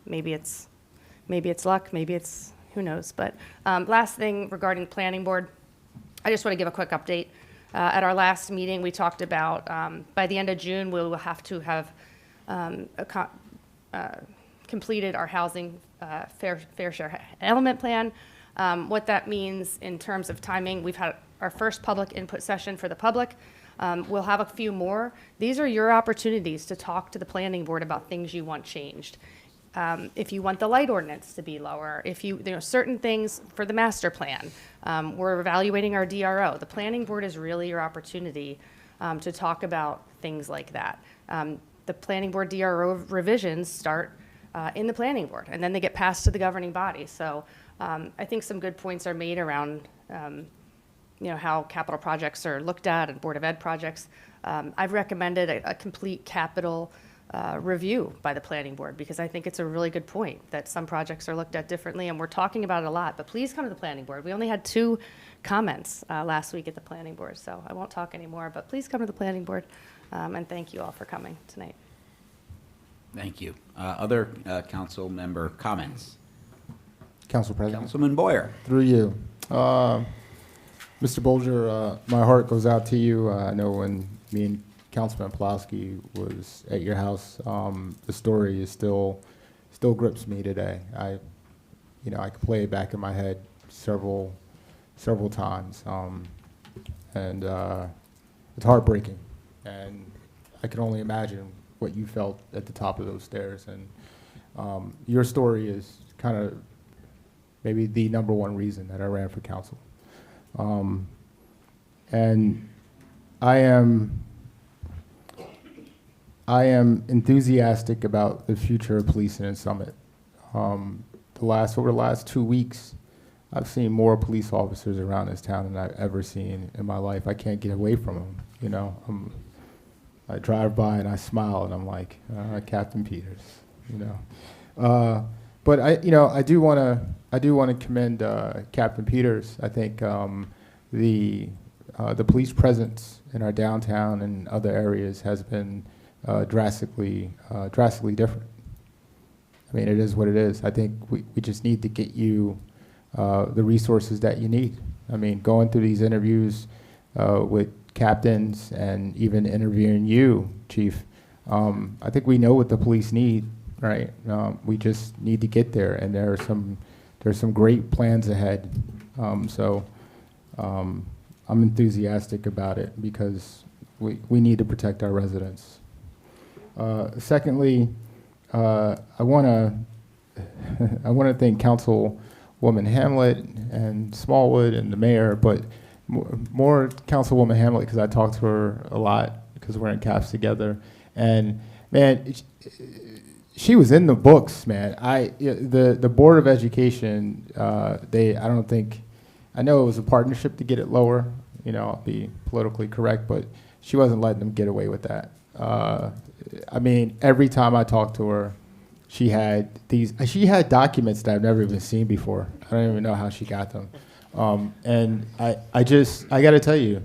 Maybe it's luck, maybe it's, who knows. But last thing regarding the planning board, I just want to give a quick update. At our last meeting, we talked about by the end of June, we will have to have completed our housing fair share element plan. What that means in terms of timing, we've had our first public input session for the public. We'll have a few more. These are your opportunities to talk to the planning board about things you want changed. If you want the light ordinance to be lower, if certain things for the master plan, we're evaluating our DRO. The planning board is really your opportunity to talk about things like that. The planning board DRO revisions start in the planning board, and then they get passed to the governing body. So I think some good points are made around how capital projects are looked at and Board of Ed projects. I've recommended a complete capital review by the planning board because I think it's a really good point that some projects are looked at differently, and we're talking about it a lot, but please come to the planning board. We only had 2 comments last week at the planning board, so I won't talk anymore, but please come to the planning board, and thank you all for coming tonight. Thank you. Other council member comments? Council President. Councilman Boyer. Through you. Mr. Bolger, my heart goes out to you. I know when me and Councilman Pulaski was at your house, the story is still grips me today. I could play it back in my head several times, and it's heartbreaking. And I can only imagine what you felt at the top of those stairs. And your story is kind of maybe the #1 reason that I ran for council. And I am enthusiastic about the future of policing in Summit. Over the last 2 weeks, I've seen more police officers around this town than I've ever seen in my life. I can't get away from them. I drive by and I smile and I'm like, Captain Peters, But I do want to commend Captain Peters. I think the police presence in our downtown and other areas has been drastically different. I mean, it is what it is. I think we just need to get you the resources that you need. I mean, going through these interviews with captains and even interviewing you, Chief, I think we know what the police need, right? We just need to get there, and there's some great plans ahead. I'm enthusiastic about it because we need to protect our residents. Secondly, I want to thank Councilwoman Hamlet and Smallwood and the mayor, but more Councilwoman Hamlet because I talk to her a lot because we're in CAPS together. And man, she was in the books, man. The Board of Education, I know it was a partnership to get it lower. I'll be politically correct, but she wasn't letting them get away with that. I mean, every time I talked to her, she had documents that I've never even seen before. I don't even know how she got them. And I got to tell you,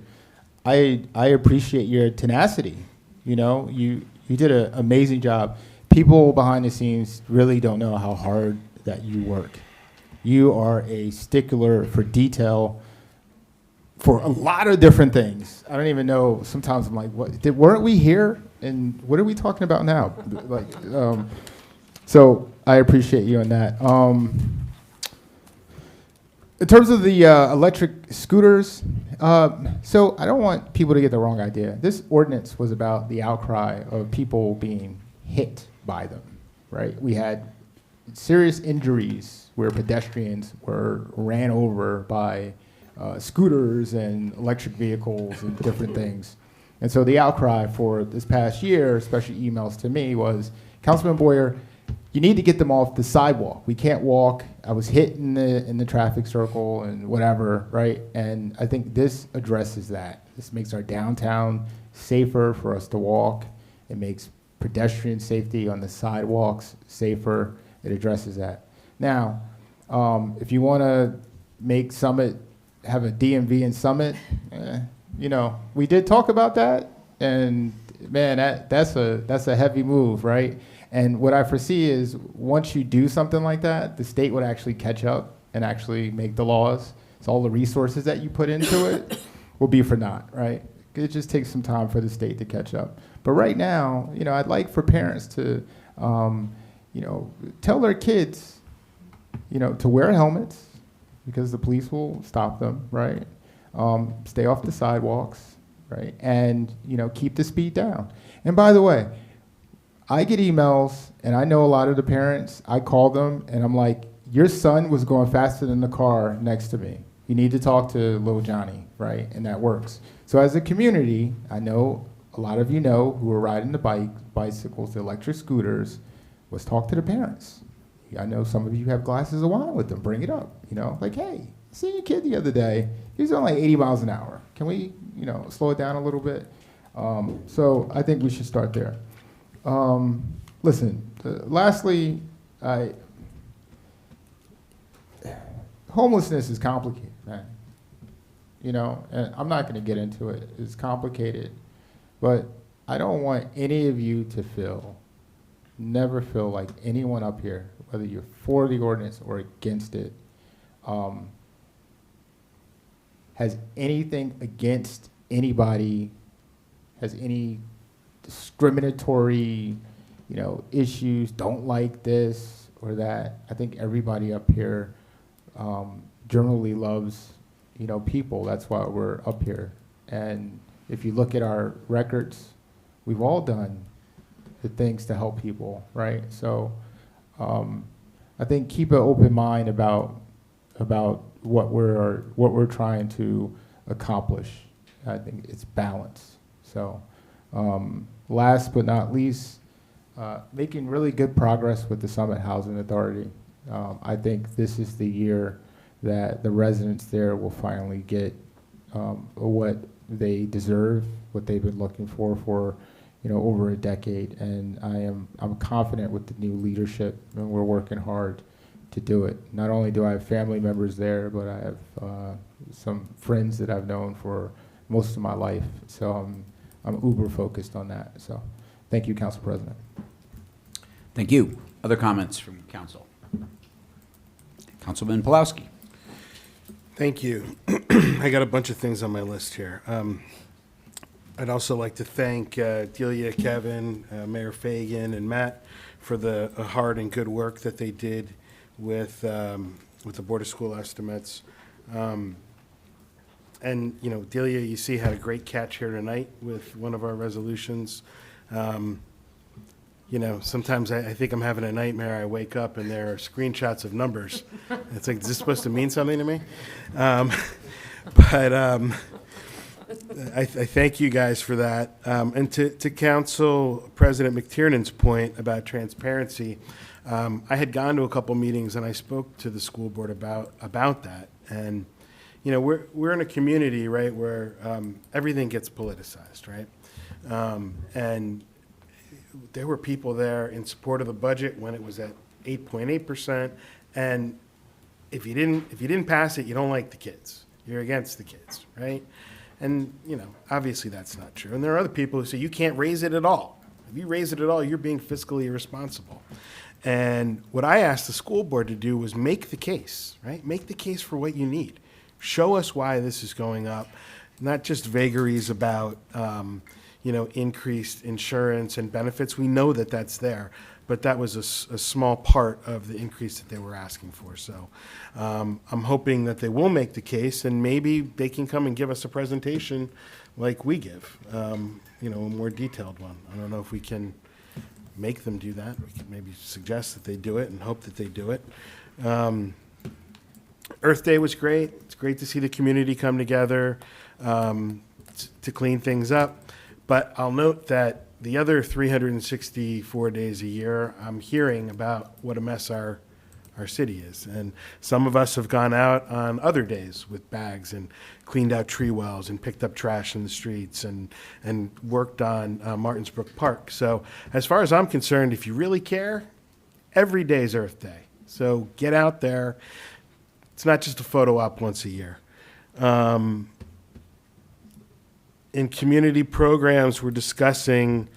I appreciate your tenacity. You know, you did an amazing job. People behind the scenes really don't know how hard that you work. You are a stickler for detail for a lot of different things. I don't even know. Sometimes I'm like, weren't we here? And what are we talking about now? So I appreciate you on that. In terms of the electric scooters, so I don't want people to get the wrong idea. This ordinance was about the outcry of people being hit by them, right? We had serious injuries where pedestrians were ran over by scooters and electric vehicles and different things. And so the outcry for this past year, especially emails to me, was, Councilman Boyer, you need to get them off the sidewalk. We can't walk. I was hit in the traffic circle and whatever, right? And I think this addresses that. This makes our downtown safer for us to walk. It makes pedestrian safety on the sidewalks safer. It addresses that. Now, if you want to make Summit, have a DMV in Summit, you know, we did talk about that, and man, that's a heavy move, right? And what I foresee is once you do something like that, the state would actually catch up and actually make the laws. So all the resources that you put into it will be for naught, right? It just takes some time for the state to catch up. But right now, you know, I'd like for parents to, you know, tell their kids, you know, to wear helmets because the police will stop them, right? Stay off the sidewalks, right? And, you know, keep the speed down. And by the way, I get emails, and I know a lot of the parents. I call them, and I'm like, your son was going faster than the car next to me. You need to talk to little Johnny, right? And that works. So as a community, I know a lot of you know who are riding the bicycles, the electric scooters, let's talk to the parents. I know some of you have glasses of wine with them. Bring it up, you know, like, hey, I seen your kid the other day. He was going like 80 miles an hour. Can we, you know, slow it down a little bit? So I think we should start there. Listen, lastly, homelessness is complicated, man. You know, and I'm not going to get into it. It's complicated. But I don't want any of you to never feel like anyone up here, whether you're for the ordinance or against it, has anything against anybody, has any discriminatory, you know, issues, don't like this or that. I think everybody up here generally loves, you know, people. That's why we're up here. And if you look at our records, we've all done the things to help people, right? So I think keep an open mind about what we're trying to accomplish. I think it's balance. So last but not least, making really good progress with the Summit Housing Authority. I think this is the year that the residents there will finally get what they deserve, what they've been looking for, you know, over a decade. And I'm confident with the new leadership, and we're working hard to do it. Not only do I have family members there, but I have some friends that I've known for most of my life. So I'm uber focused on that. So thank you, Council President. Thank you. Other comments from council? Councilman Pulowski. Thank you. I got a bunch of things on my list here. I'd also like to thank Delia, Kevin, Mayor Fagan, and Matt for the hard and good work that they did with the Board of School Estimates. And, you know, Delia, you see, had a great catch here tonight with one of our resolutions. You know, sometimes I think I'm having a nightmare. I wake up and there are screenshots of numbers. It's like, is this supposed to mean something to me? But I thank you guys for that. And to Council President McTiernan's point about transparency, I had gone to a couple meetings and I spoke to the school board about that. And, we're in a community, right, where everything gets politicized, right? And there were people there in support of the budget when it was at 8.8%, and if you didn't pass it, you don't like the kids. You're against the kids, right? And, obviously that's not true. And there are other people who say you can't raise it at all. If you raise it at all, you're being fiscally irresponsible. And what I asked the school board to do was make the case, right? Make the case for what you need. Show us why this is going up, not just vagaries about, increased insurance and benefits. We know that that's there, but that was a small part of the increase that they were asking for. So I'm hoping that they will make the case, and maybe they can come and give us a presentation like we give, a more detailed one. I don't know if we can make them do that. We can maybe suggest that they do it and hope that they do it. Earth Day was great. It's great to see the community come together to clean things up. But I'll note that the other 364 days a year, I'm hearing about what a mess our city is. And some of us have gone out on other days with bags and cleaned out tree wells and picked up trash in the streets and worked on Martinsbrook Park. So as far as I'm concerned, if you really care, every day is Earth Day. So get out there. It's not just a photo op once a year. In community programs, we're discussing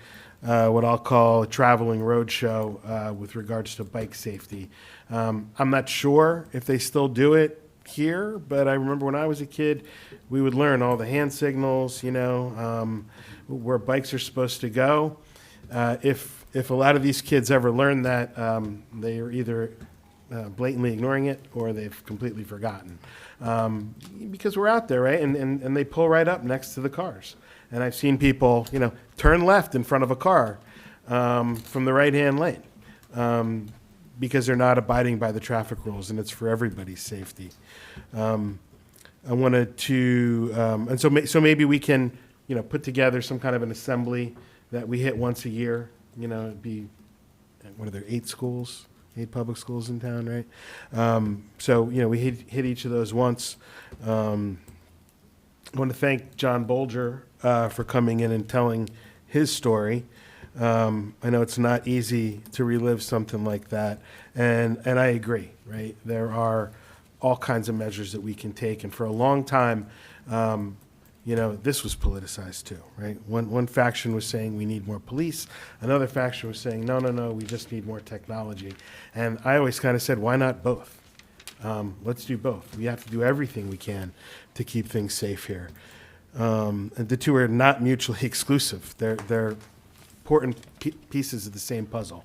what I'll call a traveling roadshow with regards to bike safety. I'm not sure if they still do it here, but I remember when I was a kid, we would learn all the hand signals, where bikes are supposed to go. If a lot of these kids ever learn that, they are either blatantly ignoring it or they've completely forgotten. Because we're out there, right? And they pull right up next to the cars. And I've seen people, turn left in front of a car from the right-hand lane because they're not abiding by the traffic rules, and it's for everybody's safety. I wanted to, and so maybe we can, put together some kind of an assembly that we hit once a year. It'd be, what are there, 8 schools? 8 public schools in town, right? So, we hit each of those once. I want to thank John Bolger for coming in and telling his story. I know it's not easy to relive something like that, and I agree, right? There are all kinds of measures that we can take, and for a long time, this was politicized too, right? One faction was saying we need more police. Another faction was saying, no, we just need more technology. And I always kind of said, why not both? Let's do both. We have to do everything we can to keep things safe here. And the two are not mutually exclusive. They're important pieces of the same puzzle.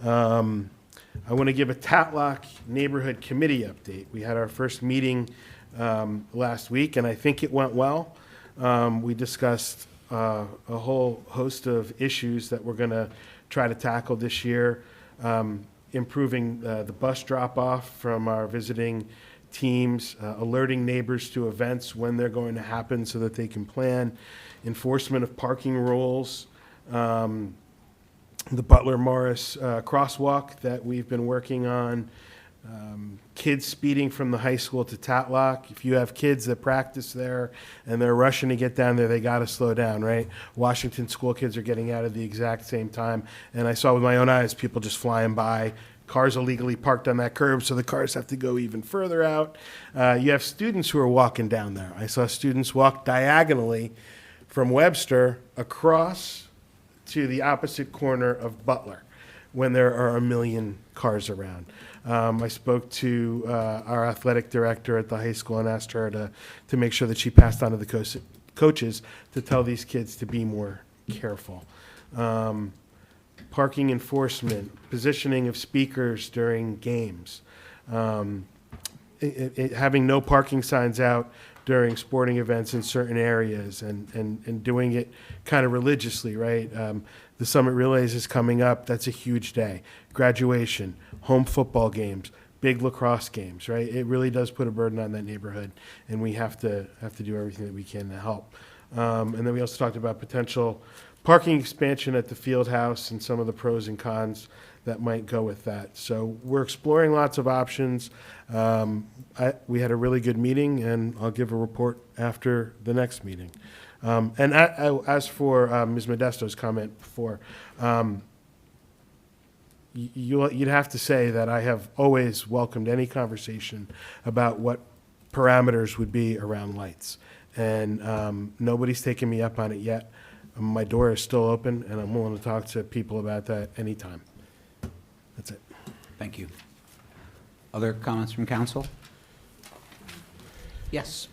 I want to give a Tatlock Neighborhood Committee update. We had our first meeting last week, and I think it went well. We discussed a whole host of issues that we're going to try to tackle this year, improving the bus drop-off from our visiting teams, alerting neighbors to events when they're going to happen so that they can plan, enforcement of parking rules, the Butler Morris crosswalk that we've been working on, kids speeding from the high school to Tatlock. If you have kids that practice there and they're rushing to get down there, they got to slow down, right? Washington school kids are getting out at the exact same time. And I saw with my own eyes people just flying by, cars illegally parked on that curb, so the cars have to go even further out. You have students who are walking down there. I saw students walk diagonally from Webster across to the opposite corner of Butler when there are a million cars around. I spoke to our athletic director at the high school and asked her to make sure that she passed on to the coaches to tell these kids to be more careful. Parking enforcement, positioning of speakers during games, having no parking signs out during sporting events in certain areas and doing it kind of religiously, right? The Summit Relays is coming up. That's a huge day. Graduation, home football games, big lacrosse games, right? It really does put a burden on that neighborhood, and we have to do everything that we can to help. And then we also talked about potential parking expansion at the field house and some of the pros and cons that might go with that. So we're exploring lots of options. We had a really good meeting, and I'll give a report after the next meeting. And as for Ms. Modesto's comment before, you'd have to say that I have always welcomed any conversation about what parameters would be around lights. And nobody's taken me up on it yet. My door is still open, and I'm willing to talk to people about that anytime. That's it. Thank you. Other comments from council? Yes.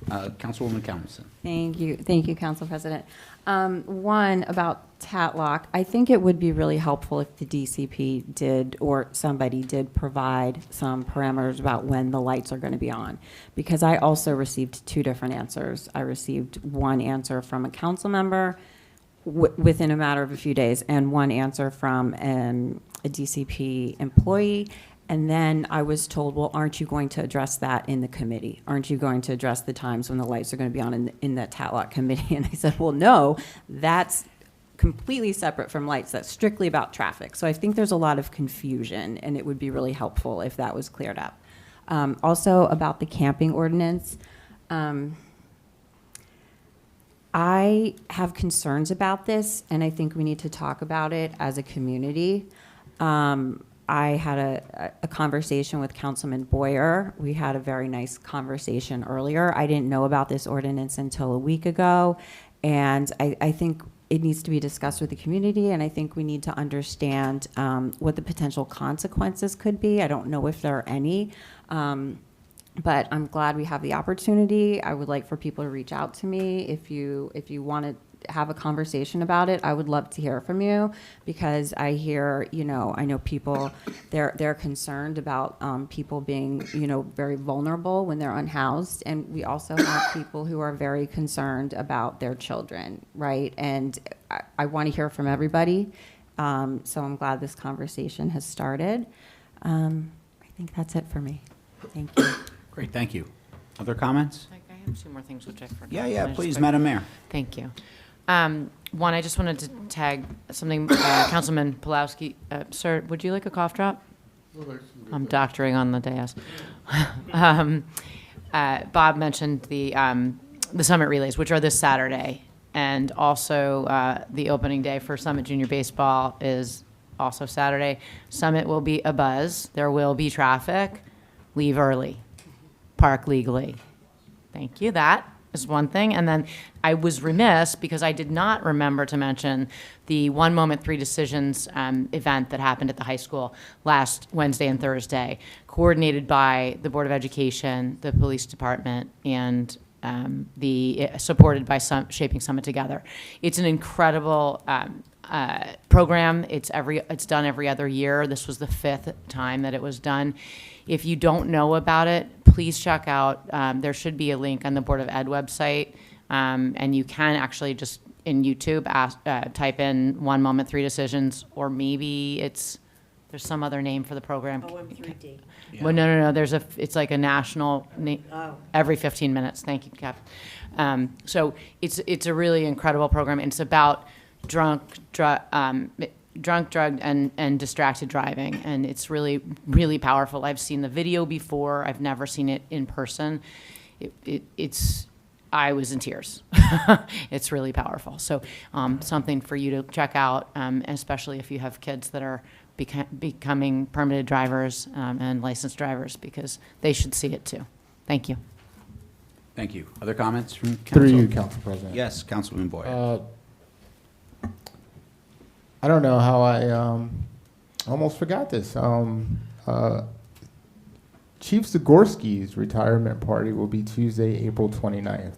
Councilwoman Comments. Thank you, Council President. One, about Tatlock, I think it would be really helpful if the DCP did, or somebody did provide some parameters about when the lights are going to be on. Because I also received two different answers. I received one answer from a council member within a matter of a few days, and one answer from a DCP employee. And then I was told, well, aren't you going to address that in the committee? Aren't you going to address the times when the lights are going to be on in the Tatlock committee? And I said, well, no, that's completely separate from lights. That's strictly about traffic. So I think there's a lot of confusion, and it would be really helpful if that was cleared up. Also about the camping ordinance, I have concerns about this, and I think we need to talk about it as a community. I had a conversation with Councilman Boyer. We had a very nice conversation earlier. I didn't know about this ordinance until a week ago, and I think it needs to be discussed with the community, and I think we need to understand what the potential consequences could be. I don't know if there are any, but I'm glad we have the opportunity. I would like for people to reach out to me if you want to have a conversation about it. I would love to hear from you, because I hear, I know people, they're concerned about people being, very vulnerable when they're unhoused. And we also have people who are very concerned about their children, right? And I want to hear from everybody. So I'm glad this conversation has started. I think that's it for me. Thank you. Great, thank you. Other comments? I have two more things which I forgot. Yeah, please, Madam Mayor. Thank you. One, I just wanted to tag something, Councilman Pulowski. Sir, would you like a cough drop? I'm doctoring on the dais. Bob mentioned the Summit Relays, which are this Saturday, and also the opening day for Summit Junior Baseball is also Saturday. Summit will be abuzz. There will be traffic. Leave early. Park legally. Thank you. That is one thing. And then I was remiss because I did not remember to mention the One Moment, Three Decisions event that happened at the high school last Wednesday and Thursday, coordinated by the Board of Education, the Police Department, and supported by Shaping Summit Together. It's an incredible program. It's done every other year. This was the 5th time that it was done. If you don't know about it, please check out, there should be a link on the Board of Ed website, and you can actually just in YouTube type in One Moment, Three Decisions, or maybe there's some other name for the program. OM3D. Well, no. It's like a national every 15 minutes. Thank you, Cap. So it's a really incredible program. And it's about drunk, drugged, and distracted driving, and it's really, really powerful. I've seen the video before. I've never seen it in person. I was in tears. It's really powerful. So something for you to check out, especially if you have kids that are becoming permitted drivers and licensed drivers, because they should see it too. Thank you. Thank you. Other comments from council? Through you, Council President. Yes, Councilman Boyer. I don't know how I almost forgot this. Chief Zagorski's retirement party will be Tuesday, April 29th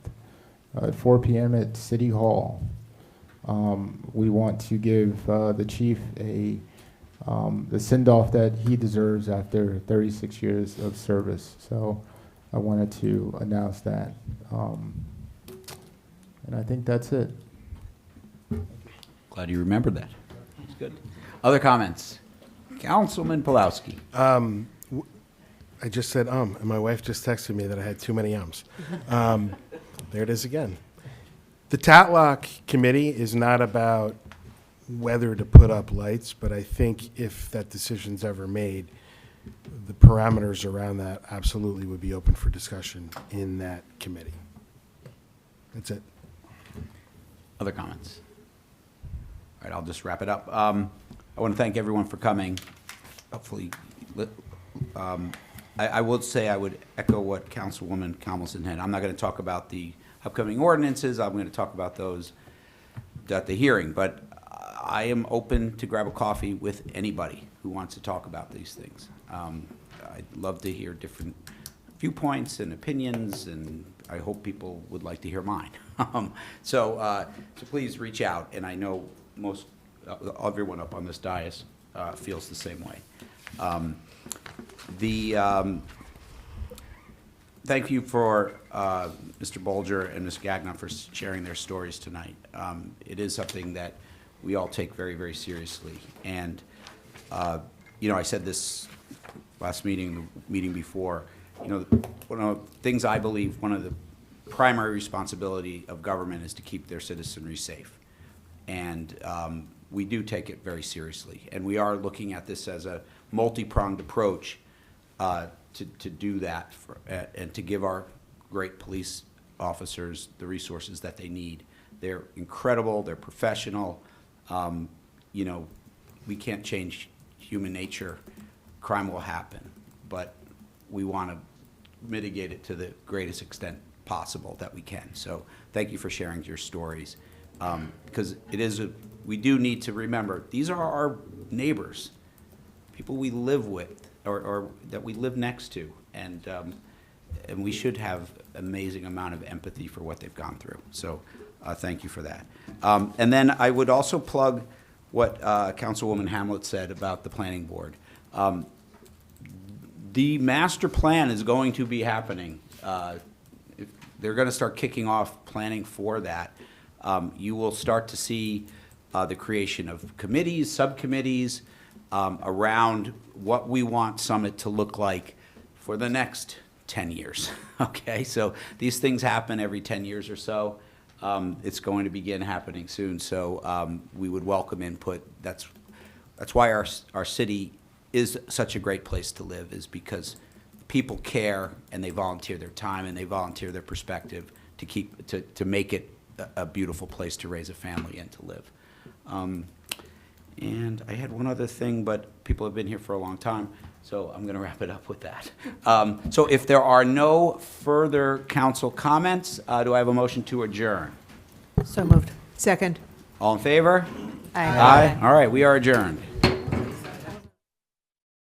at 4 p.m. at City Hall. We want to give the chief the send-off that he deserves after 36 years of service. So I wanted to announce that. And I think that's it. Glad you remembered that. That's good. Other comments? Councilman Pulowski. I just said and my wife just texted me that I had too many ums. There it is again. The Tatlock Committee is not about whether to put up lights, but I think if that decision's ever made, the parameters around that absolutely would be open for discussion in that committee. That's it. Other comments? All right, I'll just wrap it up. I want to thank everyone for coming. Hopefully, I would say I would echo what Councilwoman Comments had. I'm not going to talk about the upcoming ordinances. I'm going to talk about those at the hearing, but I am open to grab a coffee with anybody who wants to talk about these things. I'd love to hear different viewpoints and opinions, and I hope people would like to hear mine. So please reach out, and I know most everyone up on this dais feels the same way. Thank you for Mr. Bolger and Ms. Gagnon for sharing their stories tonight. It is something that we all take very, very seriously. And, you know, I said this last meeting, the meeting before, you know, one of the things I believe one of the primary responsibility of government is to keep their citizenry safe. And we do take it very seriously. And we are looking at this as a multi-pronged approach to do that and to give our great police officers the resources that they need. They're incredible, they're professional. You know, we can't change human nature. Crime will happen, but we want to mitigate it to the greatest extent possible that we can. So thank you for sharing your stories. Because we do need to remember, these are our neighbors, people we live with or that we live next to, and we should have amazing amount of empathy for what they've gone through. So thank you for that. And then I would also plug what Councilwoman Hamlet said about the planning board. The master plan is going to be happening. They're going to start kicking off planning for that. You will start to see the creation of committees, subcommittees around what we want Summit to look like for the next 10 years. Okay, so these things happen every 10 years or so. It's going to begin happening soon, so we would welcome input. That's why our city is such a great place to live, is because people care and they volunteer their time and they volunteer their perspective to make it a beautiful place to raise a family and to live. And I had one other thing, but people have been here for a long time, so I'm going to wrap it up with that. So if there are no further council comments, do I have a motion to adjourn? So moved. Second. All in favor? Aye. All right, we are adjourned.